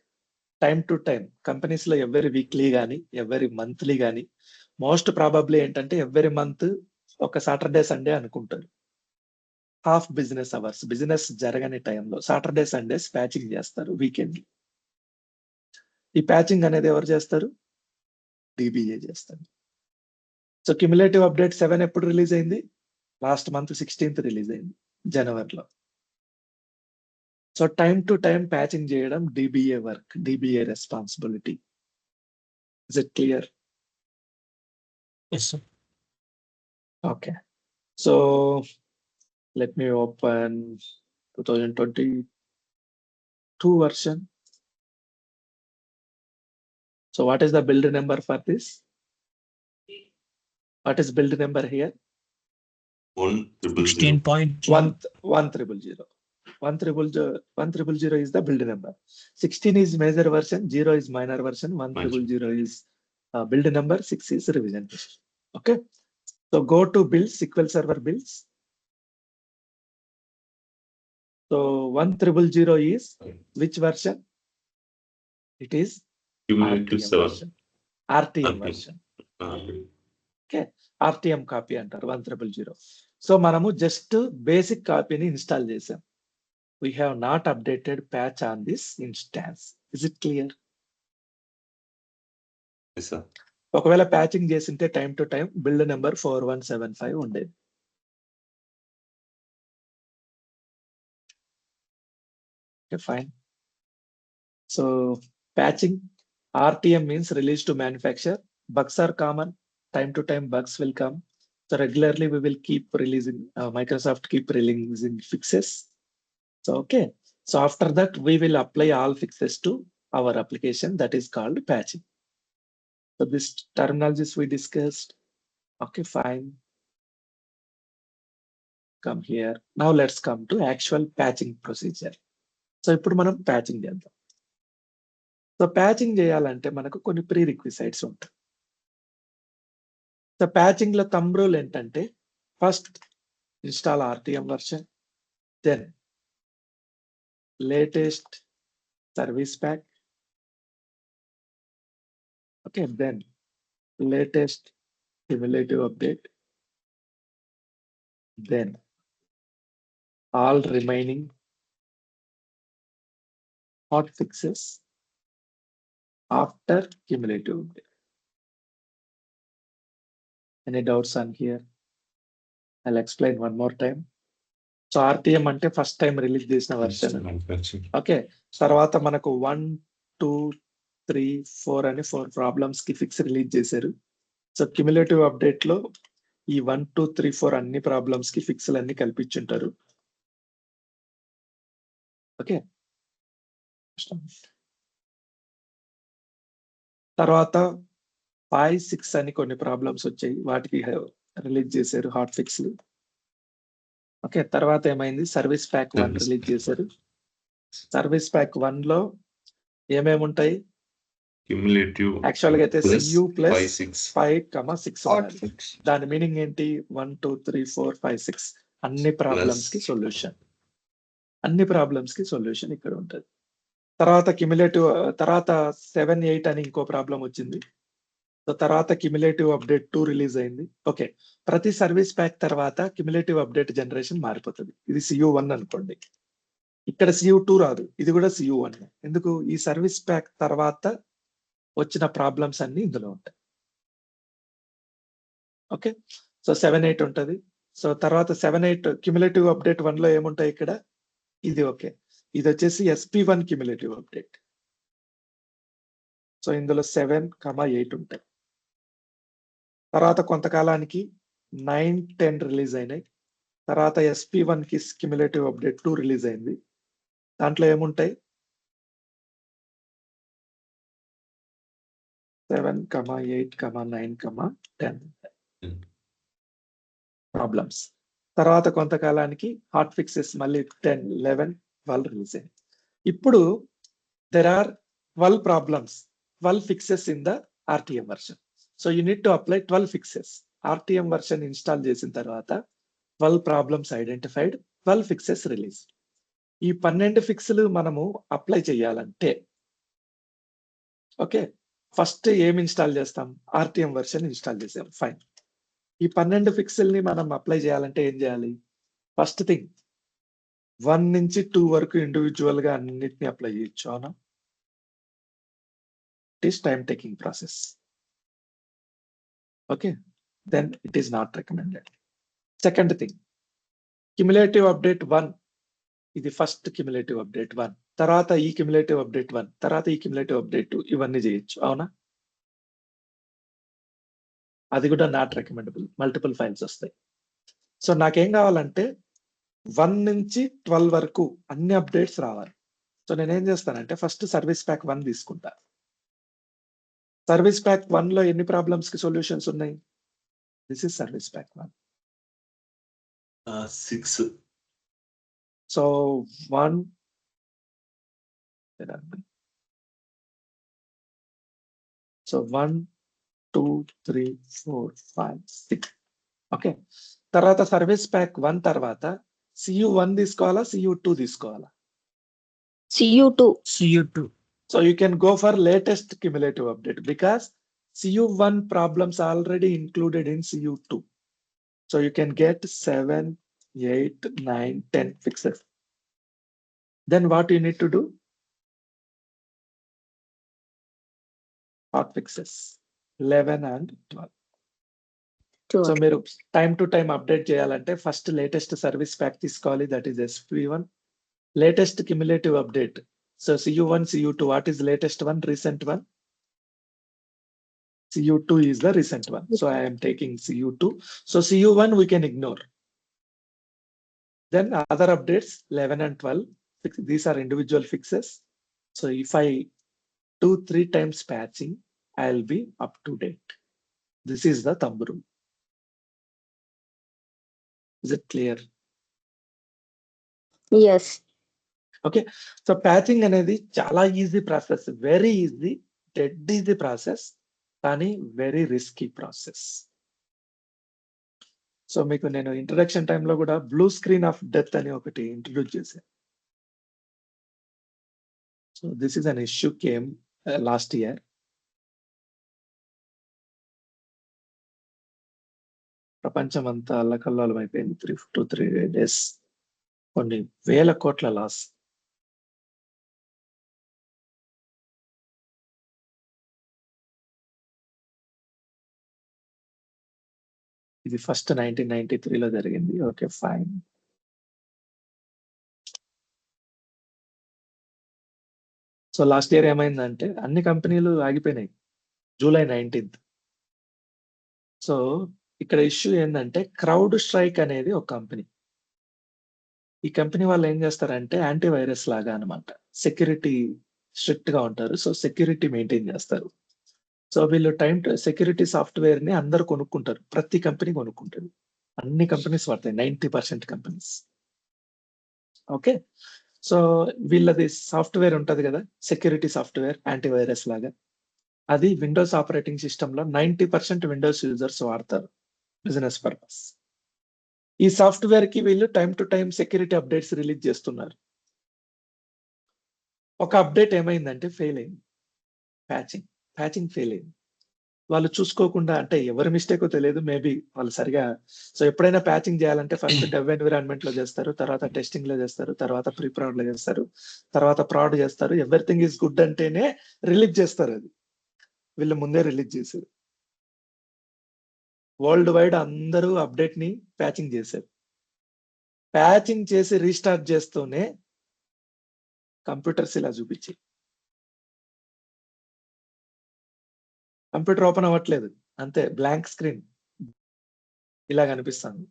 Time to time కంపెనీస్‌లో every weekly గాని, every monthly గాని, most probably ఏంటంటే every month ఒక సాటర్‌డే, సండే అనుకుంటారు. హాఫ్ బిజినెస్ అవర్స్ బిజినెస్ జరగని టైంలో సాటర్‌డే, సండేస్ ప్యాచింగ్ చేస్తారు వీకెండ్. ఈ ప్యాచింగ్ అనేది ఎవరు చేస్తారు? DBA చేస్తారు. సో, క్యుములేటివ్ అప్డేట్ 7 ఎప్పుడు రిలీజ్ అయింది? లాస్ట్ మంత్ 16థ్ రిలీజ్ అయింది. జనవరిలో. So, time to time patching చేయడం DBA work. DBA responsibility. Is it clear? Yes, sir. Okay. So, let me open 2022 version. So, what is the build number for this? What is build number here? 1000. 16.0. 1000. 1000 is the build number. 16 is major version, 0 is minor version, 1000 is build number, 6 is revision. Okay. So, go to build, SQL Server builds. So, 1000 is which version? It is Cumulative RTM 7. version. RTM Okay. version. Okay. RTM copy అంటారు 1000. So, మనము just basic కాపీని install చేసాం. We have not updated patch on this instance. Is it clear? Yes, sir. ఒకవేళ patching చేసింటే time to time build number 4175 ఉండేది. Okay, fine. So, patching RTM means release to manufacture. Bugs are common. Time to time bugs will come. So, regularly we will keep releasing, Microsoft keep releasing fixes. So, okay. So, after that we will apply all fixes to our application, that is called patching. So, this terminologies we discussed. Okay, fine. Come here. Now let's come to actual patching procedure. So, ఇప్పుడు మనం patching చేద్దాం. So, patching చేయాలంటే మనకు కొన్ని prerequisites ఉంటాయి. So, ప్యాచింగ్‌లో thumb rule ఏంటంటే first install RTM version, then latest service pack. Okay, then latest cumulative update, then all remaining hot fixes after cumulative update. Any doubts on here? I'll explain one more time. So, RTM అంటే first time release చేసిన version. Okay. తర్వాత మనకు 1, 2, 3, 4 అని 4 problems కి fix release చేశారు. So, cumulative update లో ఈ 1, 2, 3, 4 అన్ని ప్రాబ్లమ్స్ కి ఫిక్స్‌లు అన్ని కల్పించుంటారు. ఓకే. తర్వాత 5, 6 అని కొన్ని ప్రాబ్లమ్స్ వచ్చాయి. వాటికి రిలీజ్ చేశారు హాట్ ఫిక్స్‌లు. ఓకే. తర్వాత ఏమైంది? సర్వీస్ ప్యాక్ 1 రిలీజ్ చేశారు. సర్వీస్ ప్యాక్ 1లో ఏమేమి ఉంటాయి? క్యుములేటివ్ యాక్చువల్‌గా అయితే CU ప్లస్ 5, 5, 6 ఉండాలి. దాని మీనింగ్ ఏంటి? 1, 2, 3, 4, 5, 6 అన్ని ప్రాబ్లమ్స్ కి సొల్యూషన్. అన్ని ప్రాబ్లమ్స్ కి సొల్యూషన్ ఇక్కడ ఉంటది. తర్వాత క్యుములేటివ్ తర్వాత 7, 8 అని ఇంకో ప్రాబ్లమ్ వచ్చింది. సో తర్వాత క్యుములేటివ్ అప్డేట్ 2 రిలీజ్ అయింది. ఓకే. ప్రతి సర్వీస్ ప్యాక్ తర్వాత క్యుములేటివ్ అప్డేట్ జనరేషన్ మారిపోతది. ఇది CU1 అనుకోండి. ఇక్కడ CU2 రాదు. ఇది కూడా CU1. ఎందుకు? ఈ సర్వీస్ ప్యాక్ తర్వాత వచ్చిన ప్రాబ్లమ్స్ అన్ని ఇందులో ఉంటాయి. ఓకే. సో 7, 8 ఉంటది. సో తర్వాత 7, 8 క్యుములేటివ్ అప్డేట్ 1 లో ఏముంటాయి ఇక్కడ? ఇది ఓకే. ఇది వచ్చేసి SP1 క్యుములేటివ్ అప్డేట్. సో ఇందులో 7, 8 ఉంటాయి. తర్వాత కొంతకాలానికి 9, 10 రిలీజ్ అయినాయి. తర్వాత SP1 కి క్యుములేటివ్ అప్డేట్ 2 రిలీజ్ అయింది. దాంట్లో ఏముంటాయి? 7, 8, 9, 10 హ్మ్. ప్రాబ్లమ్స్. తర్వాత కొంతకాలానికి హాట్ ఫిక్సెస్ మళ్ళీ 10, 11, 12 రిలీజ్ అయ్యాయి. ఇప్పుడు there are 12 problems, 12 fixes in the RTM version. So you need to apply 12 fixes. RTM version install చేసిన తర్వాత 12 ప్రాబ్లమ్స్ ఐడెంటిఫైడ్, 12 ఫిక్సెస్ రిలీజ్. ఈ 12 ఫిక్స్‌లు మనము అప్లై చేయాలంటే ఓకే. ఫస్ట్ ఏమి ఇన్‌స్టాల్ చేస్తాం? RTM వెర్షన్ ఇన్‌స్టాల్ చేసాం. ఫైన్. ఈ 12 ఫిక్స్‌లని మనం అప్లై చేయాలంటే ఏం చేయాలి? ఫస్ట్ థింగ్ 1 నుంచి 2 వరకు ఇండివిడ్యువల్‌గా అన్నిటిని అప్లై చేయొచ్చు. అవునా? It is time taking process. Okay. Then it is not recommended. Second thing cumulative update 1 ఇది ఫస్ట్ క్యుములేటివ్ అప్డేట్ 1. తర్వాత ఈ క్యుములేటివ్ అప్డేట్ 1. తర్వాత ఈ క్యుములేటివ్ అప్డేట్ 2 ఇవన్నీ చేయొచ్చు. అవునా? అది కూడా నాట్ రికమెండబుల్. మల్టిపుల్ ఫైల్స్ వస్తాయి. సో నాకేం కావాలంటే 1 నుంచి 12 వరకు అన్ని అప్డేట్స్ రావాలి. సో నేనేం చేస్తానంటే ఫస్ట్ సర్వీస్ ప్యాక్ 1 తీసుకుంటా. సర్వీస్ ప్యాక్ 1 లో ఎన్ని ప్రాబ్లమ్స్ కి సొల్యూషన్స్ ఉన్నాయి? This is service pack 1. 6. So 1 so 1, 2, 3, 4, 5, 6. Okay. తర్వాత సర్వీస్ ప్యాక్ 1 తర్వాత CU1 తీసుకోవాలా? CU2 తీసుకోవాలా? CU2. So you can go for latest cumulative update because CU1 problems already included in CU2. So you can get 7, 8, 9, 10 fixes. Then what you need to do? Hot fixes 11 and 12. So మీరు time to time update చేయాలంటే first latest service pack తీసుకోవాలి. That is SP1. Latest cumulative update. So CU1, CU2 what is latest one? Recent one. CU2 is the recent one. So I am taking CU2. So CU1 we can ignore. Then other updates 11 and 12. These are individual fixes. So if I do 3 times patching, I'll be up to date. This is the thumb rule. Is it clear? Yes. Okay. So patching అనేది చాలా easy process. Very easy, dead easy process. కానీ very risky process. So మీకు నేను introduction టైంలో కూడా blue screen off death అని ఒకటి introduce చేశాను. So this is an issue came last year. ప్రపంచం అంతా అల్లకల్లోలం అయిపోయింది. 2 to 3 days. కొన్ని వేల కోట్ల లాస్. ఇది ఫస్ట్ 1993లో జరిగింది. Okay fine. So last year ఏమైందంటే అన్ని కంపెనీలు ఆగిపోయినాయి July 19th. సో ఇక్కడ ఇష్యూ ఏంటంటే క్రౌడ్ స్ట్రైక్ అనేది ఒక కంపెనీ. ఈ కంపెనీ వాళ్ళు ఏం చేస్తారంటే యాంటీవైరస్ లాగా అన్నమాట. సెక్యూరిటీ స్ట్రిక్ట్ గా ఉంటారు. సో సెక్యూరిటీ మెయింటైన్ చేస్తారు. సో వీళ్ళు సెక్యూరిటీ సాఫ్ట్వేర్ ని అందరూ కొనుక్కుంటారు. ప్రతి కంపెనీ కొనుక్కుంటారు. అన్ని కంపెనీస్ వాడతాయి. 90% కంపెనీస్. ఓకే. సో వీళ్ళది సాఫ్ట్వేర్ ఉంటది కదా, సెక్యూరిటీ సాఫ్ట్వేర్ యాంటీవైరస్ లాగా. అది విండోస్ ఆపరేటింగ్ సిస్టమ్ లో 90% విండోస్ యూజర్స్ వాడతారు బిజినెస్ పర్పస్. ఈ సాఫ్ట్వేర్ కి వీళ్ళు time to time security updates release చేస్తున్నారు. ఒక అప్డేట్ ఏమైందంటే ఫెయిల్ అయింది. ప్యాచింగ్ ఫెయిల్ అయింది. వాళ్ళు చూసుకోకుండా అంటే ఎవరి మిస్టేకో తెలియదు. మేబీ వాళ్ళు సరిగా సో ఎప్పుడైనా ప్యాచింగ్ చేయాలంటే ఫస్ట్ డెవ్ ఎన్విరాన్మెంట్‌లో చేస్తారు. తర్వాత టెస్టింగ్‌లో చేస్తారు. తర్వాత ప్రీ ప్రాడ్‌లో చేస్తారు. తర్వాత ప్రాడ్ చేస్తారు. ఎవ్రీథింగ్ ఈస్ గుడ్ అంటేనే రిలీజ్ చేస్తారది. వీళ్ళు ముందే రిలీజ్ చేసారు. వరల్డ్ వైడ్ అందరూ అప్‌డేట్‌ని ప్యాచింగ్ చేశారు. ప్యాచింగ్ చేసి రీస్టార్ట్ చేస్తూనే కంప్యూటర్స్ ఇలా చూపించాయి. కంప్యూటర్ ఓపెన్ అవ్వట్లేదు. అంతే బ్లాంక్ స్క్రీన్. ఇలా కనిపిస్తుంది.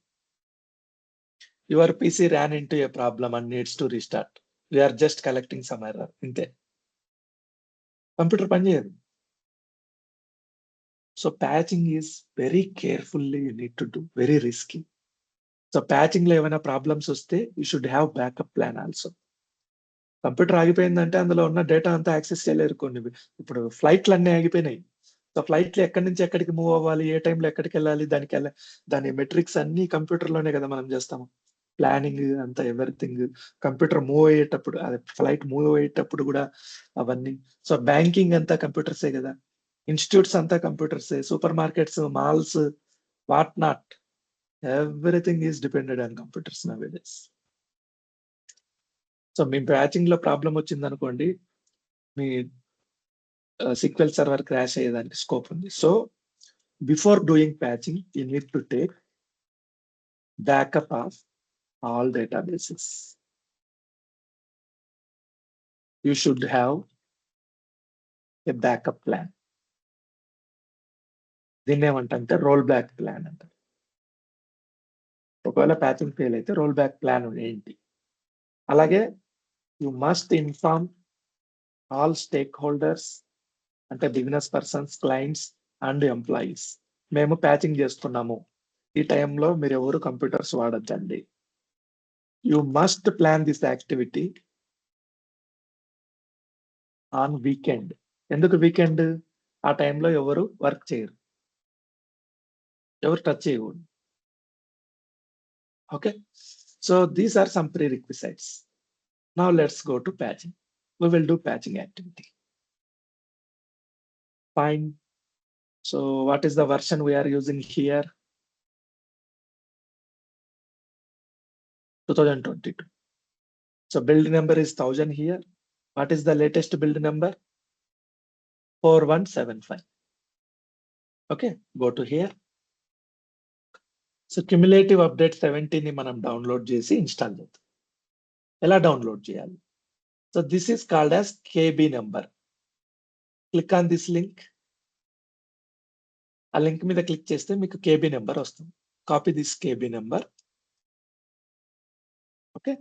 Your PC ran into a problem and needs to restart. We are just collecting some error. ఇంతే. కంప్యూటర్ పనిచేయదు. So patching is very carefully you need to do. Very risky. So ప్యాచింగ్‌లో ఏమైనా problems వస్తే you should have backup plan also. Computer ఆగిపోయిందంటే అందులో ఉన్న data అంతా access చేయలేరు కొన్ని. ఇప్పుడు ఫ్లైట్‌లన్నీ ఆగిపోయినాయి. సో ఫ్లైట్‌లు ఎక్కడి నుంచి ఎక్కడికి మూవ్ అవ్వాలి? ఏ టైంలో ఎక్కడికెళ్ళాలి? దాని మెట్రిక్స్ అన్నీ కంప్యూటర్‌లోనే కదా మనం చేస్తాము. ప్లానింగ్ అంతా ఎవ్రీథింగ్ కంప్యూటర్ మూవ్ అయ్యేటప్పుడు అదే ఫ్లైట్ మూవ్ అయ్యేటప్పుడు కూడా అవన్నీ. సో బ్యాంకింగ్ అంతా కంప్యూటర్సే కదా! ఇన్‌స్టిట్యూట్స్ అంతా కంప్యూటర్సే. Super markets, malls what not everything is depended on computers nowadays. So మీ బ్యాచింగ్‌లో ప్రాబ్లమ్ వచ్చిందనుకోండి. మీ SQL సర్వర్ క్రాష్ అయ్యేదానికి స్కోప్ ఉంది. So before doing patching you need to take backup of all databases. You should have a backup plan. దీన్ని ఏమంటే role back plan అంటారు. ఒకవేళ ప్యాచింగ్ ఫెయిల్ అయితే రోల్ బ్యాక్ ప్లాన్ ఏంటి? అలాగే you must inform all stakeholders అంటే business persons, clients and employees. మేము patching చేస్తున్నాము. ఈ టైంలో మీరు ఎవరు కంప్యూటర్స్ వాడొద్దండి. You must plan this activity on weekend. ఎందుకు వీకెండ్? ఆ టైంలో ఎవరు వర్క్ చేయరు. ఎవరు టచ్ చేయకూడదు. Okay. So these are some prerequisites. Now let's go to patching. We will do patching activity. Fine. So what is the version we are using here? 2022. So build number is 1000 here. What is the latest build number? 4175. Okay, go to here. So cumulative update 17 ని మనం download చేసి install చేద్దాం. ఎలా download చేయాలి? So this is called as KB number. Click on this link. ఆ link మీద click చేస్తే మీకు KB నెంబర్ వస్తుంది. Copy this KB number. Okay.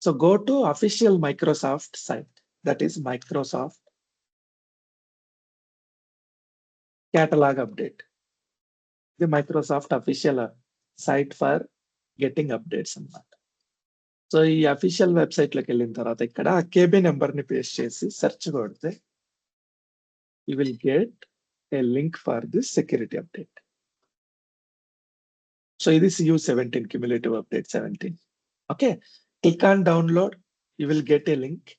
So go to official Microsoft site. That is Microsoft catalog update. The Microsoft official site for getting updates అన్నమాట. So ఈ official website లోకి వెళ్ళిన తర్వాత ఇక్కడ KB నెంబర్ ని పేస్ట్ చేసి search కొడితే you will get a link for this security update. So ఇది CU17 cumulative update 17. Okay, click on download. You will get a link.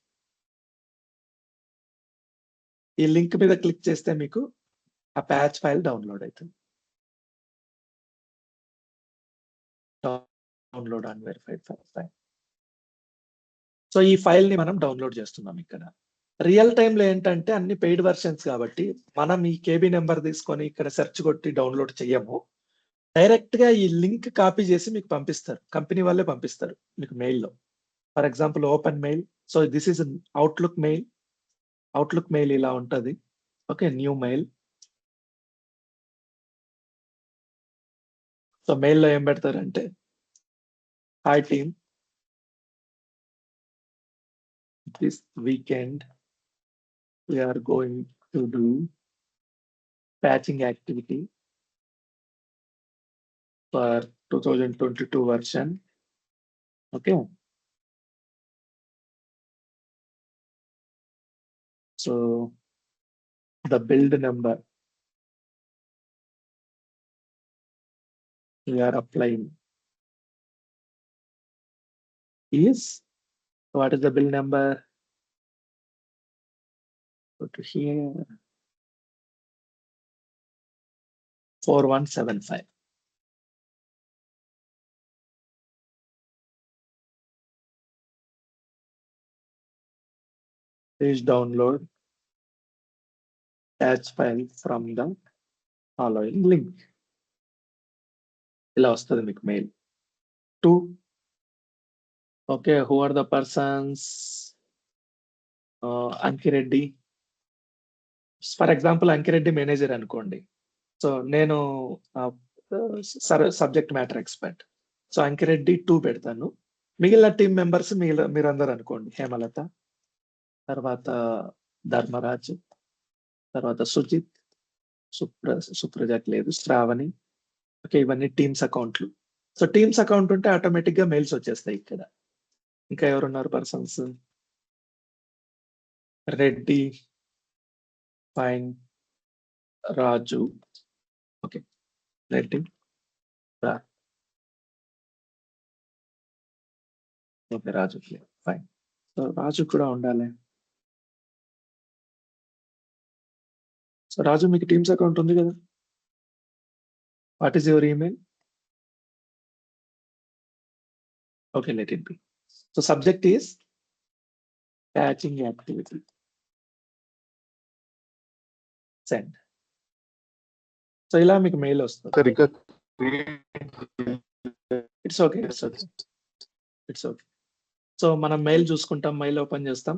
ఈ లింక్ మీద క్లిక్ చేస్తే మీకు ఆ ప్యాచ్ ఫైల్ డౌన్లోడ్ అవుతుంది. Download on verified file. So ఈ file ని మనం డౌన్లోడ్ చేస్తున్నాం ఇక్కడ. రియల్ టైమ్ లో ఏంటంటే అన్ని పెయిడ్ వర్షన్స్ కాబట్టి మనం ఈ KB నెంబర్ తీసుకొని ఇక్కడ సెర్చ్ కొట్టి డౌన్లోడ్ చేయము. డైరెక్ట్ గా ఈ లింక్ కాపీ చేసి మీకు పంపిస్తారు. కంపెనీ వాళ్ళే పంపిస్తారు మీకు మెయిల్లో. For example open mail. So this is Outlook mail. Outlook mail ఇలా ఉంటది. Okay, new mail. సో మెయిల్లో ఏం పెడతారంటే hi team, this weekend we are going to do patching activity for 2022 version. Okay. So the build number we are applying is, what is the build number? Go to here. 4175. Please download patch file from the following link. ఇలా వస్తుంది మీకు mail. 2. Okay, who are the persons? Ankireddy. For example Ankireddy manager అనుకోండి. So నేను subject matter expert. So Ankireddy 2 పెడతాను. మిగిలిన team members మీరందరూ అనుకోండి. హేమలత, తర్వాత ధర్మరాజ్, తర్వాత సుజిత్, సుప్రజాక్ లేదు, శ్రావణి. ఓకే, ఇవన్నీ టీమ్స్ అకౌంట్లు. సో టీమ్స్ అకౌంట్ ఉంటే ఆటోమేటిక్ గా మెయిల్స్ వచ్చేస్తాయి ఇక్కడ. ఇంకా ఎవరున్నారు పర్సన్స్? రెడ్డి, ఫైన్, రాజు. ఓకే, రెడ్డి, ఓకే, రాజు, ఫైన్. సో రాజు కూడా ఉండాలి. సో రాజు, మీకు టీమ్స్ అకౌంట్ ఉంది కదా? What is your email? Okay, let it be. So subject is patching activity. Send. So ఇలా మీకు మెయిల్ వస్తుంది. It's okay. సో మనం మెయిల్ చూసుకుంటాం, మెయిల్ ఓపెన్ చేస్తాం.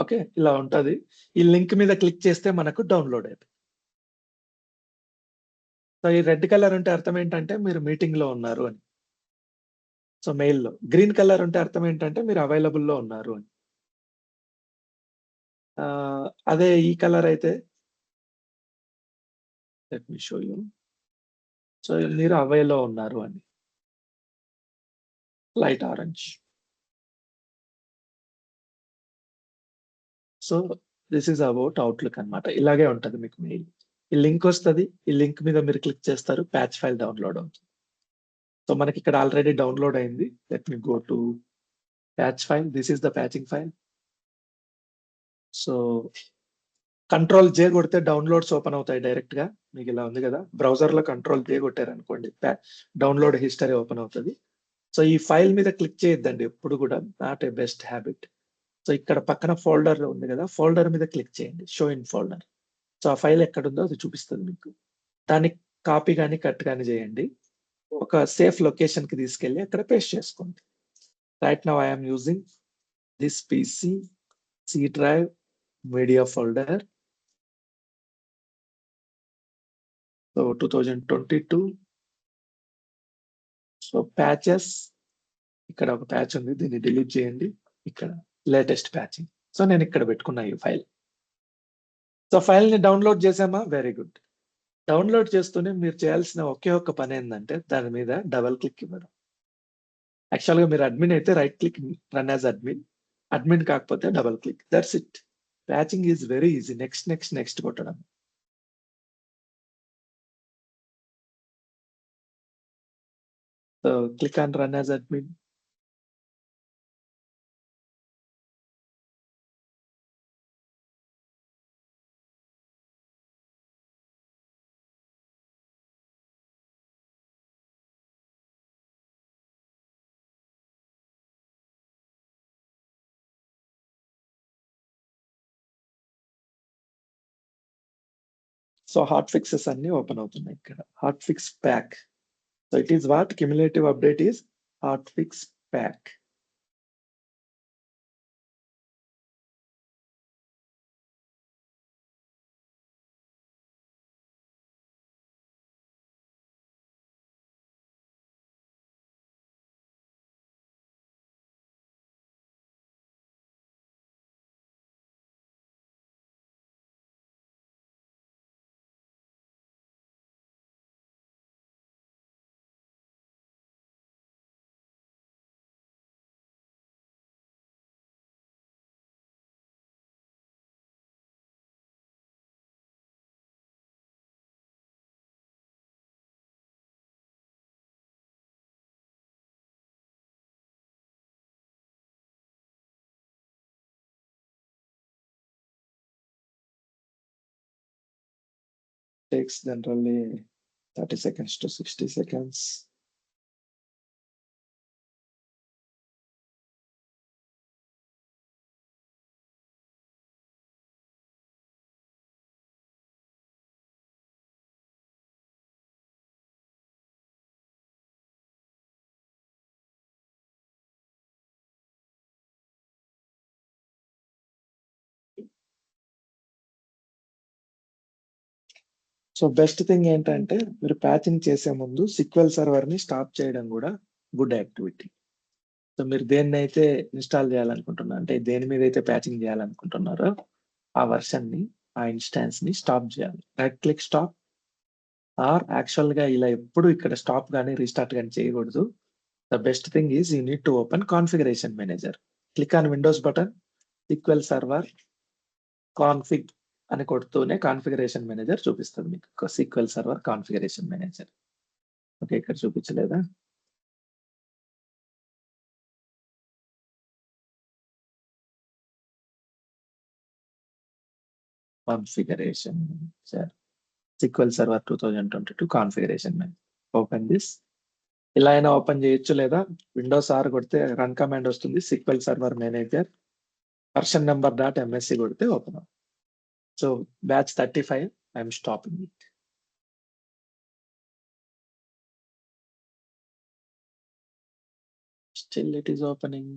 ఓకే, ఇలా ఉంటది. ఈ లింక్ మీద క్లిక్ చేస్తే మనకు డౌన్లోడ్ అయిపోయింది. సో ఈ రెడ్ కలర్ ఉంటే అర్థం ఏంటంటే మీరు మీటింగ్ లో ఉన్నారు అని. సో మెయిల్లో గ్రీన్ కలర్ ఉంటే అర్థం ఏంటంటే మీరు అవైలబుల్ లో ఉన్నారు అని. అదే ఈ కలర్ అయితే let me show you. So మీరు అవైలో ఉన్నారు అని. Light orange. So this is about outlook అన్నమాట. ఇలాగే ఉంటది మీకు మెయిల్. ఈ లింక్ వస్తుంది. ఈ లింక్ మీద మీరు క్లిక్ చేస్తారు, ప్యాచ్ ఫైల్ డౌన్లోడ్ అవుతుంది. సో మనకి ఇక్కడ ఆల్రెడీ డౌన్లోడ్ అయింది. Let me go to patch file. This is the patching file. So control జే కొడితే డౌన్లోడ్స్ ఓపెన్ అవుతాయి డైరెక్ట్ గా. మీకు ఇలా ఉంది కదా, బ్రౌజర్ లో కంట్రోల్ జే కొట్టారు అనుకోండి, డౌన్లోడ్ హిస్టరీ ఓపెన్ అవుతుంది. సో ఈ ఫైల్ మీద క్లిక్ చేయొద్దండి ఎప్పుడు కూడా, not a best habit. So ఇక్కడ పక్కన ఫోల్డర్ ఉంది కదా, ఫోల్డర్ మీద క్లిక్ చేయండి, షో ఇన్ ఫోల్డర్. సో ఆ ఫైల్ ఎక్కడుందో అది చూపిస్తుంది మీకు. దాన్ని కాపీ కానీ కట్ కానీ చేయండి, ఒక సేఫ్ లొకేషన్ కి తీసుకెళ్ళి అక్కడ పేస్ట్ చేసుకోండి. Right now I'm using this PC C drive media folder. So 2022. So patches, ఇక్కడ ఒక ప్యాచ్ ఉంది, దీన్ని డిలీట్ చేయండి. ఇక్కడ లేటెస్ట్ ప్యాచింగ్. సో నేను ఇక్కడ పెట్టుకున్నా ఈ ఫైల్. సో ఫైల్ ని డౌన్లోడ్ చేసామా? Very good. డౌన్లోడ్ చేస్తూనే మీరు చేయాల్సిన ఒకే ఒక్క పని ఏంటంటే దాని మీద డబల్ క్లిక్ ఇవ్వడం. యాక్చువల్ గా మీరు అడ్మిన్ అయితే right click, run as admin. Admin కాకపోతే double click. That's it. Patching is very easy. Next కొట్టడం. So click on run as admin. So hot fixes అన్ని ఓపెన్ అవుతున్నాయి ఇక్కడ. Hot fix pack. So it is what cumulative update is hot fix pack. takes generally 30 seconds to 60 seconds. So best thing ఏంటంటే మీరు patching చేసే ముందు SQL server ని stop చేయడం కూడా గుడ్ యాక్టివిటీ. సో మీరు దేన్నైతే ఇన్స్టాల్ చేయాలనుకుంటున్నారో, అంటే దేని మీద అయితే ప్యాచింగ్ చేయాలనుకుంటున్నారో ఆ వర్షన్ ని, ఆ ఇన్స్టాన్స్ ని స్టాప్ చేయాలి. Right click stop, or actual గా ఇలా ఎప్పుడు ఇక్కడ స్టాప్ కానీ రీస్టార్ట్ కానీ చేయకూడదు. The best thing is you need to open configuration manager. Click on Windows button, SQL server config అని కొడుతూనే కాన్ఫిగరేషన్ మేనేజర్ చూపిస్తుంది మీకు. SQL server configuration manager. Okay, ఇక్కడ చూపించలేదా? Configuration manager, SQL server 2022 configuration manager. Open this. ఇలా అయినా open చేయొచ్చు, లేదా విండోస్ ఆర్ కొడితే రన్ కమాండ్ వస్తుంది. SQL server manager version number .msc కొడితే ఓపెన్ అవుతుంది. So batch 35 I'm stopping it. Still it is opening.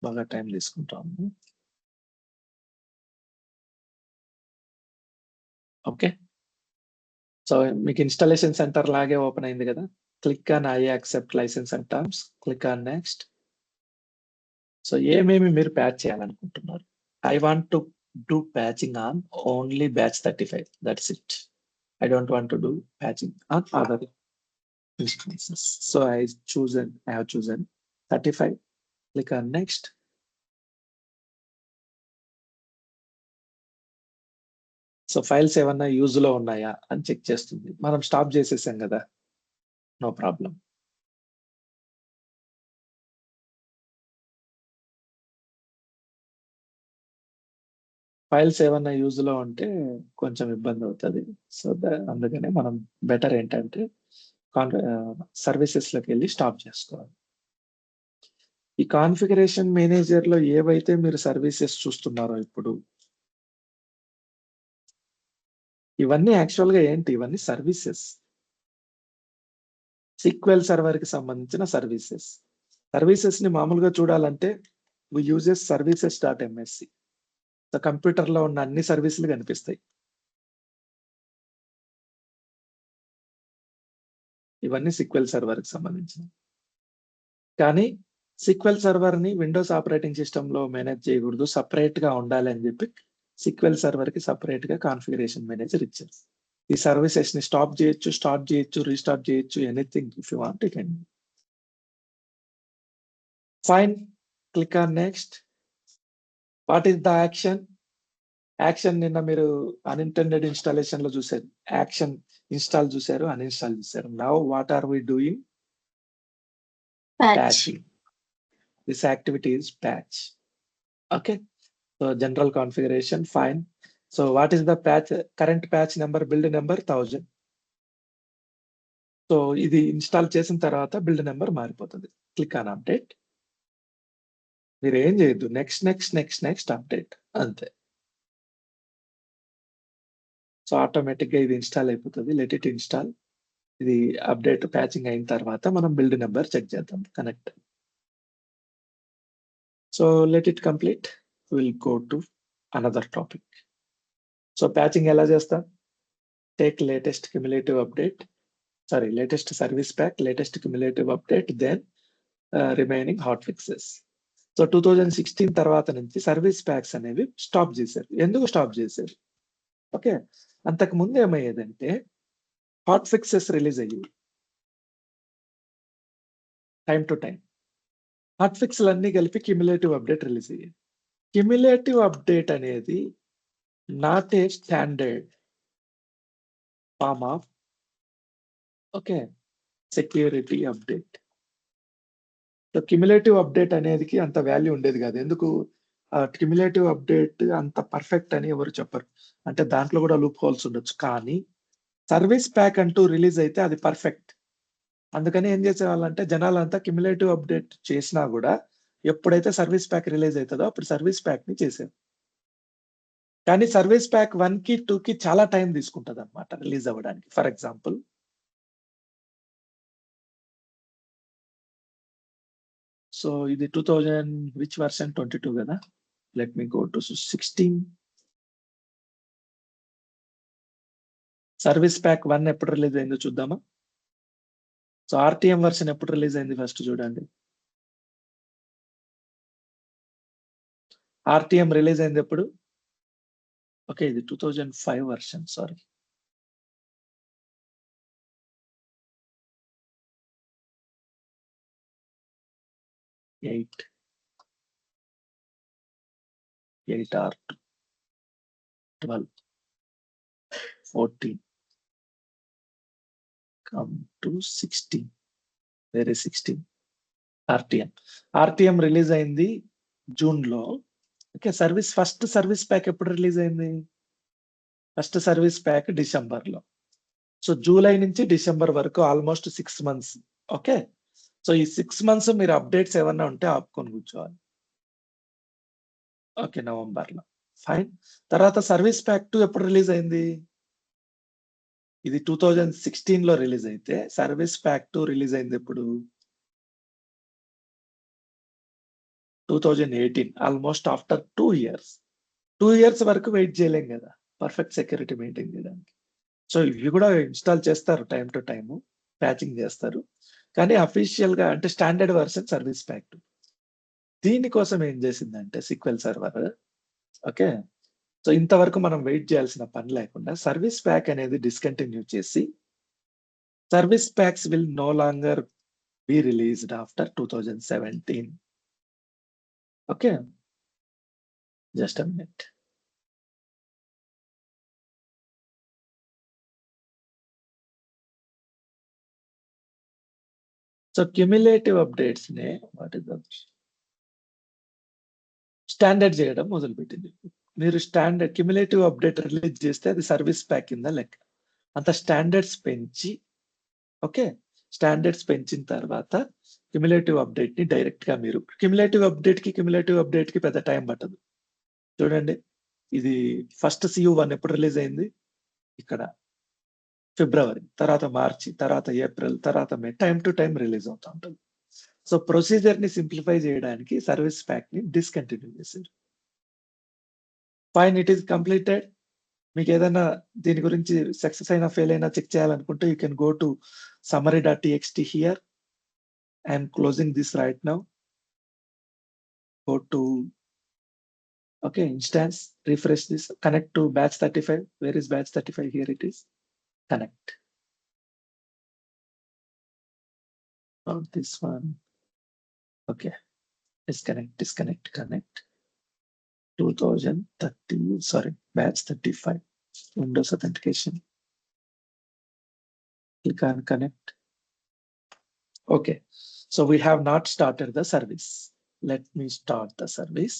బాగా టైం తీసుకుంటాము. ఓకే, సో మీకు ఇన్స్టాలేషన్ సెంటర్ లాగే ఓపెన్ అయింది కదా. Click on I accept licence and terms, click on next. So ఏమేమి మీరు ప్యాచ్ చేయాలనుకుంటున్నారు? I want to do patching on only batch 35. That's it. I don't want to do patching on other instances. So I have chosen 35. Click on next. So files ఏమన్నా use లో ఉన్నాయా అని check చేస్తుంది. మనం stop చేసేసాం కదా, no problem. Files ఏమన్నా use లో ఉంటే కొంచెం ఇబ్బంది అవుతుంది. సో అందుకనే మనం బెటర్ ఏంటంటే సర్వీసెస్ లోకి వెళ్ళి స్టాప్ చేసుకోవాలి. ఈ కాన్ఫిగరేషన్ మేనేజర్ లో ఏవైతే మీరు సర్వీసెస్ చూస్తున్నారో ఇప్పుడు, ఇవన్నీ యాక్చువల్ గా ఏంటి? ఇవన్నీ సర్వీసెస్, SQL సర్వర్ కి సంబంధించిన సర్వీసెస్. సర్వీసెస్ ని మామూలుగా చూడాలంటే we uses services.msc. So computer లో ఉన్న అన్ని సర్వీసులు కనిపిస్తాయి. ఇవన్నీ SQL సర్వర్ కి సంబంధించిన. కానీ SQL సర్వర్ ని విండోస్ ఆపరేటింగ్ సిస్టమ్ లో మేనేజ్ చేయకూడదు, సపరేట్ గా ఉండాలి అని చెప్పి SQL సర్వర్ కి సపరేట్ గా కాన్ఫిగరేషన్ మేనేజర్ ఇచ్చారు. ఈ సర్వీసెస్ ని స్టాప్ చేయొచ్చు, స్టార్ట్ చేయొచ్చు, రీస్టార్ట్ చేయొచ్చు, anything if you want you can. Fine, click on next. What is the action? Action నిన్న మీరు అన్ఇంటెండెడ్ ఇన్స్టాలేషన్ లో చూసారు, యాక్షన్ ఇన్స్టాల్ చూసారు, అన్ఇన్స్టాల్ చూసారు. Now what are we doing? Patching. This activity is patch. Okay, so general configuration, fine. So what is the patch? Current patch number, build number 1000. So ఇది install చేసిన తర్వాత build number మారిపోతుంది. Click on update. మీరు ఏం చేయొద్దు, next next next next update అంతే. So automatic గా ఇది ఇన్స్టాల్ అయిపోతుంది. Let it install. ఇది అప్డేట్ ప్యాచింగ్ అయిన తర్వాత మనం బిల్డ్ నెంబర్ చెక్ చేద్దాం. Connect. So let it complete. Will go to another topic. So patching ఎలా చేస్తాం? Take latest cumulative update, sorry latest service pack, latest cumulative update, then remaining hot fixes. So 2016 తర్వాత నుంచి service packs అనేవి stop చేశారు. ఎందుకు stop చేశారు? Okay, అంతకు ముందు ఏమయ్యేదంటే హాట్ ఫిక్సెస్ రిలీజ్ అయ్యేవి టైం టు టైం. హాట్ ఫిక్స్లు అన్ని కలిపి క్యుములేటివ్ అప్డేట్ రిలీజ్ అయ్యేది. క్యుములేటివ్ అప్డేట్ అనేది not a standard form of, okay, security update. So cumulative update అనేదికి అంత వాల్యూ ఉండేది కాదు. ఎందుకు? క్యుములేటివ్ అప్డేట్ అంత పర్ఫెక్ట్ అని ఎవరు చెప్పరు. అంటే దాంట్లో కూడా లూప్ హోల్స్ ఉండొచ్చు. కానీ సర్వీస్ ప్యాక్ అంటూ రిలీజ్ అయితే అది పర్ఫెక్ట్. అందుకని ఏం చేసేవాళ్ళంటే జనాలంతా క్యుములేటివ్ అప్డేట్ చేసినా కూడా ఎప్పుడైతే సర్వీస్ ప్యాక్ రిలీజ్ అవుతుందో అప్పుడు సర్వీస్ ప్యాక్‌ని చేసేది. కానీ సర్వీస్ ప్యాక్ 1కి, 2కి చాలా టైం తీసుకుంటదన్నమాట రిలీజ్ అవ్వడానికి. ఫర్ ఎగ్జాంపుల్ సో ఇది 2000 విచ్ వెర్షన్ 22 కదా! Let me go to 16. Service pack 1 ఎప్పుడు రిలీజ్ అయిందో చూద్దామా? సో ఆర్‌టీఎం వెర్షన్ ఎప్పుడు రిలీజ్ అయింది ఫస్ట్ చూడండి. ఆర్‌టీఎం రిలీజ్ అయింది ఎప్పుడు? ఓకే. ఇది 2005 వెర్షన్ sorry. Eight or 12, 14 come to 16. Where is 16? RTM. RTM release అయింది జూన్‌లో. ఓకే. ఫస్ట్ సర్వీస్ ప్యాక్ ఎప్పుడు రిలీజ్ అయింది? ఫస్ట్ సర్వీస్ ప్యాక్ డిసెంబర్‌లో. సో జూలై నుంచి డిసెంబర్ వరకు ఆల్మోస్ట్ 6 మంత్స్. ఓకే. సో ఈ 6 మంత్స్ మీరు అప్డేట్స్ ఏమన్నా ఉంటే ఆపుకొని కూర్చోవాలి. ఓకే. నవంబర్‌లో. ఫైన్. తర్వాత సర్వీస్ ప్యాక్ 2 ఎప్పుడు రిలీజ్ అయింది? ఇది 2016లో రిలీజ్ అయితే సర్వీస్ ప్యాక్ 2 రిలీజ్ అయింది ఎప్పుడు? 2018 ఆల్మోస్ట్ ఆఫ్టర్ 2 ఇయర్స్. 2 ఇయర్స్ వరకు వెయిట్ చేయలేం కదా! పర్ఫెక్ట్ సెక్యూరిటీ మెయింటైన్ చేయడానికి. సో ఇవి కూడా ఇన్‌స్టాల్ చేస్తారు టైమ్ టు టైమ్. ప్యాచింగ్ చేస్తారు. కానీ అఫీషియల్‌గా అంటే స్టాండర్డ్ వెర్షన్ సర్వీస్ ప్యాక్ 2. దీనికోసం ఏం చేసిందంటే సీక్వెల్ సర్వర్ ఓకే. సో ఇంతవరకు మనం వెయిట్ చేయాల్సిన పని లేకుండా సర్వీస్ ప్యాక్ అనేది డిస్కంటిన్యూ చేసి service packs will no longer be released after 2017. Okay. Just a minute. So cumulative అప్డేట్స్‌ని వాట్ ఇస్ ద స్టాండర్డ్ చేయడం మొదలుపెట్టింది. మీరు క్యుములేటివ్ అప్డేట్ రిలీజ్ చేస్తే అది సర్వీస్ ప్యాక్ కింద లెక్క. అంత స్టాండర్డ్స్ పెంచి ఓకే. స్టాండర్డ్స్ పెంచిన తర్వాత క్యుములేటివ్ అప్డేట్‌ని డైరెక్ట్‌గా మీరు క్యుములేటివ్ అప్డేట్‌కి పెద్ద టైం పట్టదు. చూడండి. ఇది ఫస్ట్ CU1 ఎప్పుడు రిలీజ్ అయింది? ఇక్కడ ఫిబ్రవరి, తర్వాత మార్చి, తర్వాత ఏప్రిల్, తర్వాత మే టైమ్ టు టైమ్ రిలీజ్ అవుతా ఉంటది. సో ప్రొసీజర్‌ని సింప్లిఫై చేయడానికి సర్వీస్ ప్యాక్‌ని డిస్కంటిన్యూ చేశారు. Fine it is completed. మీకేదైనా దీని గురించి సక్సెస్ అయినా, ఫెయిల్ అయినా చెక్ చేయాలనుకుంటే you can go to summary.txt here. I am closing this right now. Go to okay, instance, refresh this, connect to batch 35. Where is batch 35? Here it is. Connect. Not this one. Okay. Disconnect, connect. 2030, sorry, batch 35. Windows authentication. Click on connect. Okay. So we have not started the service. Let me start the service.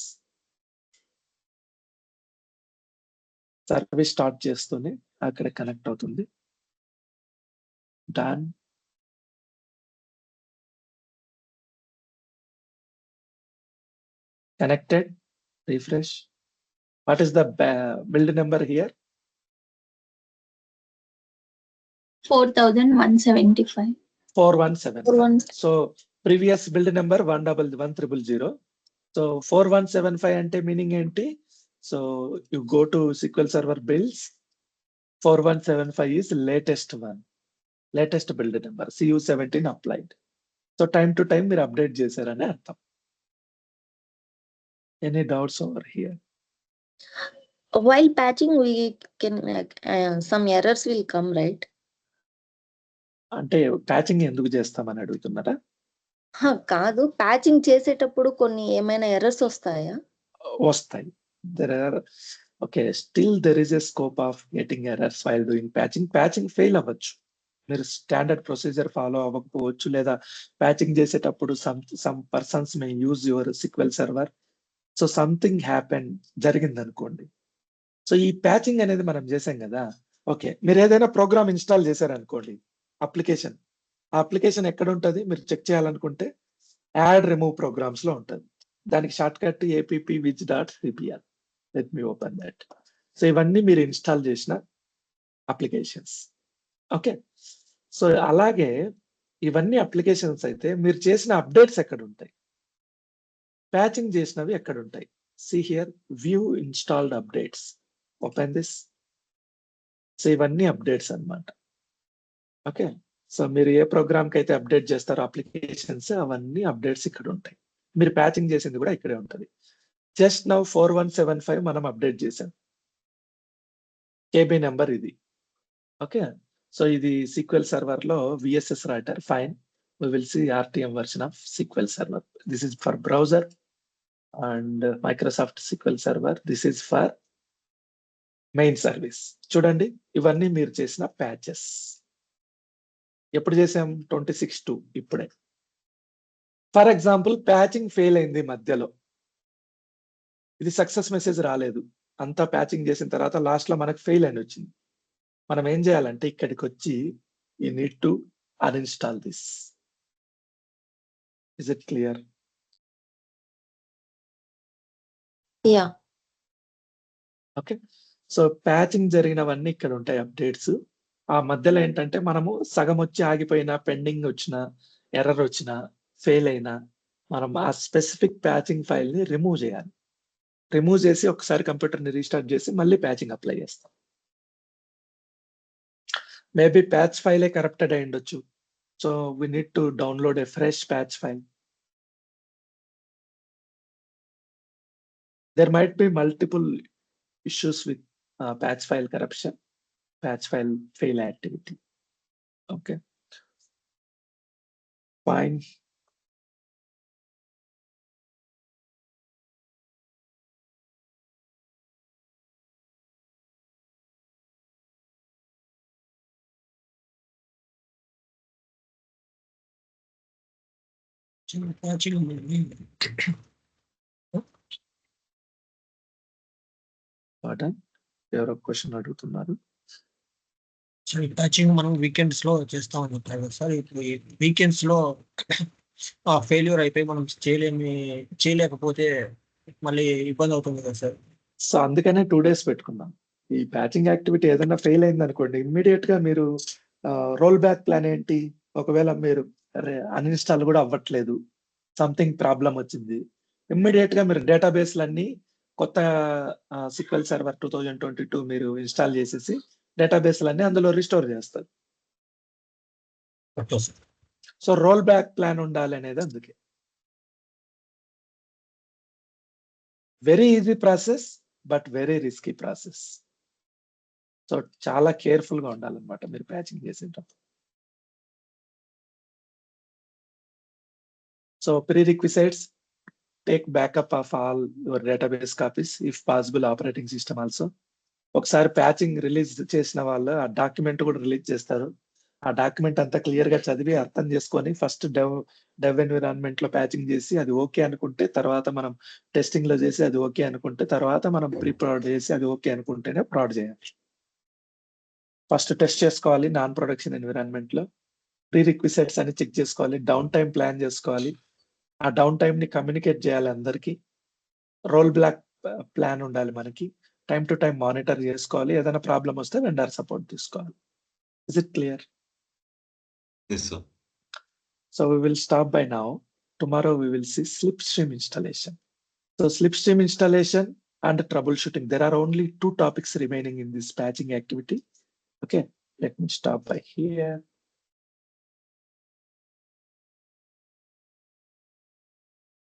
Service start చేస్తూనే అక్కడ connect అవుతుంది. Done. Connected. Refresh. What is the build number here? 4175. 4175. So previous build number 100. So 4175 అంటే meaning ఏంటి? So you go to SQL Server builds. 4175 is latest one. Latest build number. CU17 applied. So time to time మీరు update చేశారని అర్థం. Any doubts over here? While patching, we can some errors will come, right? అంటే patching ఎందుకు చేస్తామని అడుగుతున్నారా? కాదు, patching చేసేటప్పుడు కొన్ని ఏమైనా ఎర్రర్స్ వస్తాయా? వస్తాయి. There are okay, still there is a scope of getting errors while doing patching. Patching fail అవ్వచ్చు. మీరు స్టాండర్డ్ ప్రొసీజర్ ఫాలో అవ్వకపోవచ్చు, లేదా ప్యాచింగ్ చేసేటప్పుడు some persons may use your SQL server. So something happen జరిగిందనుకోండి. సో ఈ ప్యాచింగ్ అనేది మనం చేసాం కదా. ఓకే, మీరు ఏదైనా ప్రోగ్రామ్ ఇన్‌స్టాల్ చేశారనుకోండి, అప్లికేషన్. ఆ అప్లికేషన్ ఎక్కడ ఉంటది? మీరు చెక్ చేయాలనుకుంటే యాడ్ రిమూవ్ ప్రోగ్రామ్స్ లో ఉంటది. దానికి short cut appwich.cpl. Let me open that. So ఇవన్నీ మీరు ఇన్‌స్టాల్ చేసిన అప్లికేషన్స్. ఓకే. సో అలాగే ఇవన్నీ అప్లికేషన్స్ అయితే మీరు చేసిన అప్డేట్స్ ఎక్కడుంటాయి? ప్యాచింగ్ చేసినవి ఎక్కడుంటాయి? See here view installed updates. Open this. So ఇవన్నీ అప్డేట్స్ అన్నమాట. ఓకే. సో మీరు ఏ ప్రోగ్రామ్‌కి అయితే అప్డేట్ చేస్తారో అప్లికేషన్స్ అవన్నీ అప్డేట్స్ ఇక్కడ ఉంటాయి. మీరు ప్యాచింగ్ చేసింది కూడా ఇక్కడే ఉంటది. జస్ట్ నౌ 4175 మనం అప్డేట్ చేసాం. కేబీ నంబర్ ఇది. ఓకే. సో ఇది SQL సర్వర్‌లో VSS writer fine. We will see RTM version of SQL Server. This is for browser and Microsoft SQL Server. This is for main service. చూడండి ఇవన్నీ మీరు చేసిన patches. ఎప్పుడు చేసాం? 26/2 ఇప్పుడే. ఫర్ ఎగ్జాంపుల్ ప్యాచింగ్ ఫెయిల్ అయింది మధ్యలో. ఇది సక్సెస్ మెసేజ్ రాలేదు. అంతా ప్యాచింగ్ చేసిన తర్వాత లాస్ట్ లో మనకు ఫెయిల్ అని వచ్చింది. మనం ఏం చేయాలంటే ఇక్కడికి వచ్చి you need to uninstall this. Is it clear? Yeah. Okay. So patching జరిగినవన్నీ ఇక్కడ ఉంటాయి అప్డేట్స్. ఆ మధ్యలో ఏంటంటే మనము సగం వచ్చి ఆగిపోయినా, పెండింగ్ వచ్చినా, ఎర్రర్ వచ్చినా, ఫెయిల్ అయినా మనం ఆ స్పెసిఫిక్ ప్యాచింగ్ ఫైల్ ని రిమూవ్ చేయాలి. రిమూవ్ చేసి ఒకసారి కంప్యూటర్ ని రీస్టార్ట్ చేసి మళ్ళీ ప్యాచింగ్ అప్లై చేస్తాం. మేబీ ప్యాచ్ ఫైలే కరప్టెడ్ అయి ఉండొచ్చు. So we need to download a fresh patch file. There might be multiple issues with patch file corruption, patch file fail activity. Okay. Fine. Pardon? ఎవరో question అడుగుతున్నారు. So ఈ patching మనం weekends లో చేస్తామని చెప్పారు కదా సార్. ఇప్పుడు ఈ వీకెండ్స్ లో ఫెయిల్యూర్ అయిపోయి మనం చేయలేకపోతే మళ్ళీ ఇబ్బంది అవుతుంది కదా సార్. సో అందుకనే 2 days పెట్టుకున్నాం. ఈ ప్యాచింగ్ యాక్టివిటీ ఏదైనా ఫెయిల్ అయింది అనుకోండి, ఇమ్మీడియట్ గా మీరు రోల్ బ్యాక్ ప్లాన్ ఏంటి? ఒకవేళ మీరు అన్ఇన్‌స్టాల్ కూడా అవ్వట్లేదు, సంథింగ్ ప్రాబ్లం వచ్చింది, ఇమ్మీడియట్ గా మీరు డేటాబేస్‌లన్నీ కొత్త SQL సర్వర్ 2022 మీరు ఇన్‌స్టాల్ చేసేసి డేటాబేస్‌లన్నీ అందులో రిస్టోర్ చేస్తారు. Okay sir. So roll back plan ఉండాలి అనేది అందుకే. Very easy process but very risky process. So చాలా కేర్ఫుల్ గా ఉండాలన్నమాట మీరు ప్యాచింగ్ చేసేటప్పుడు. So prerequisites, take backup of all your database copies if possible, operating system also. ఒకసారి ప్యాచింగ్ రిలీజ్ చేసిన వాళ్ళు ఆ డాక్యుమెంట్ కూడా రిలీజ్ చేస్తారు. ఆ డాక్యుమెంట్ అంతా క్లియర్ గా చదివి అర్థం చేసుకొని ఫస్ట్ డెవ్ ఎన్విరాన్మెంట్ లో ప్యాచింగ్ చేసి అది ఓకే అనుకుంటే, తర్వాత మనం టెస్టింగ్ లో చేసి అది ఓకే అనుకుంటే, తర్వాత మనం ప్రీ ప్రొడ్ చేసి అది ఓకే అనుకుంటేనే ప్రొడ్ చేయాలి. ఫస్ట్ టెస్ట్ చేసుకోవాలి నాన్ ప్రొడక్షన్ ఎన్విరాన్మెంట్ లో. ప్రీ రిక్విసైట్స్ అని చెక్ చేసుకోవాలి. డౌన్ టైం ప్లాన్ చేసుకోవాలి. ఆ డౌన్ టైం ని కమ్యూనికేట్ చేయాలి అందరికి. రోల్ బ్యాక్ ప్లాన్ ఉండాలి మనకి. టైం టు టైం మానిటర్ చేసుకోవాలి. ఏదైనా ప్రాబ్లం వస్తే వెండర్ సపోర్ట్ తీసుకోవాలి. Is it clear? Yes, sir. So we will stop by now. Tomorrow we will see Slipstream installation. So Slipstream installation and troubleshooting. There are only 2 topics remaining in this patching activity. Okay, let me stop by here.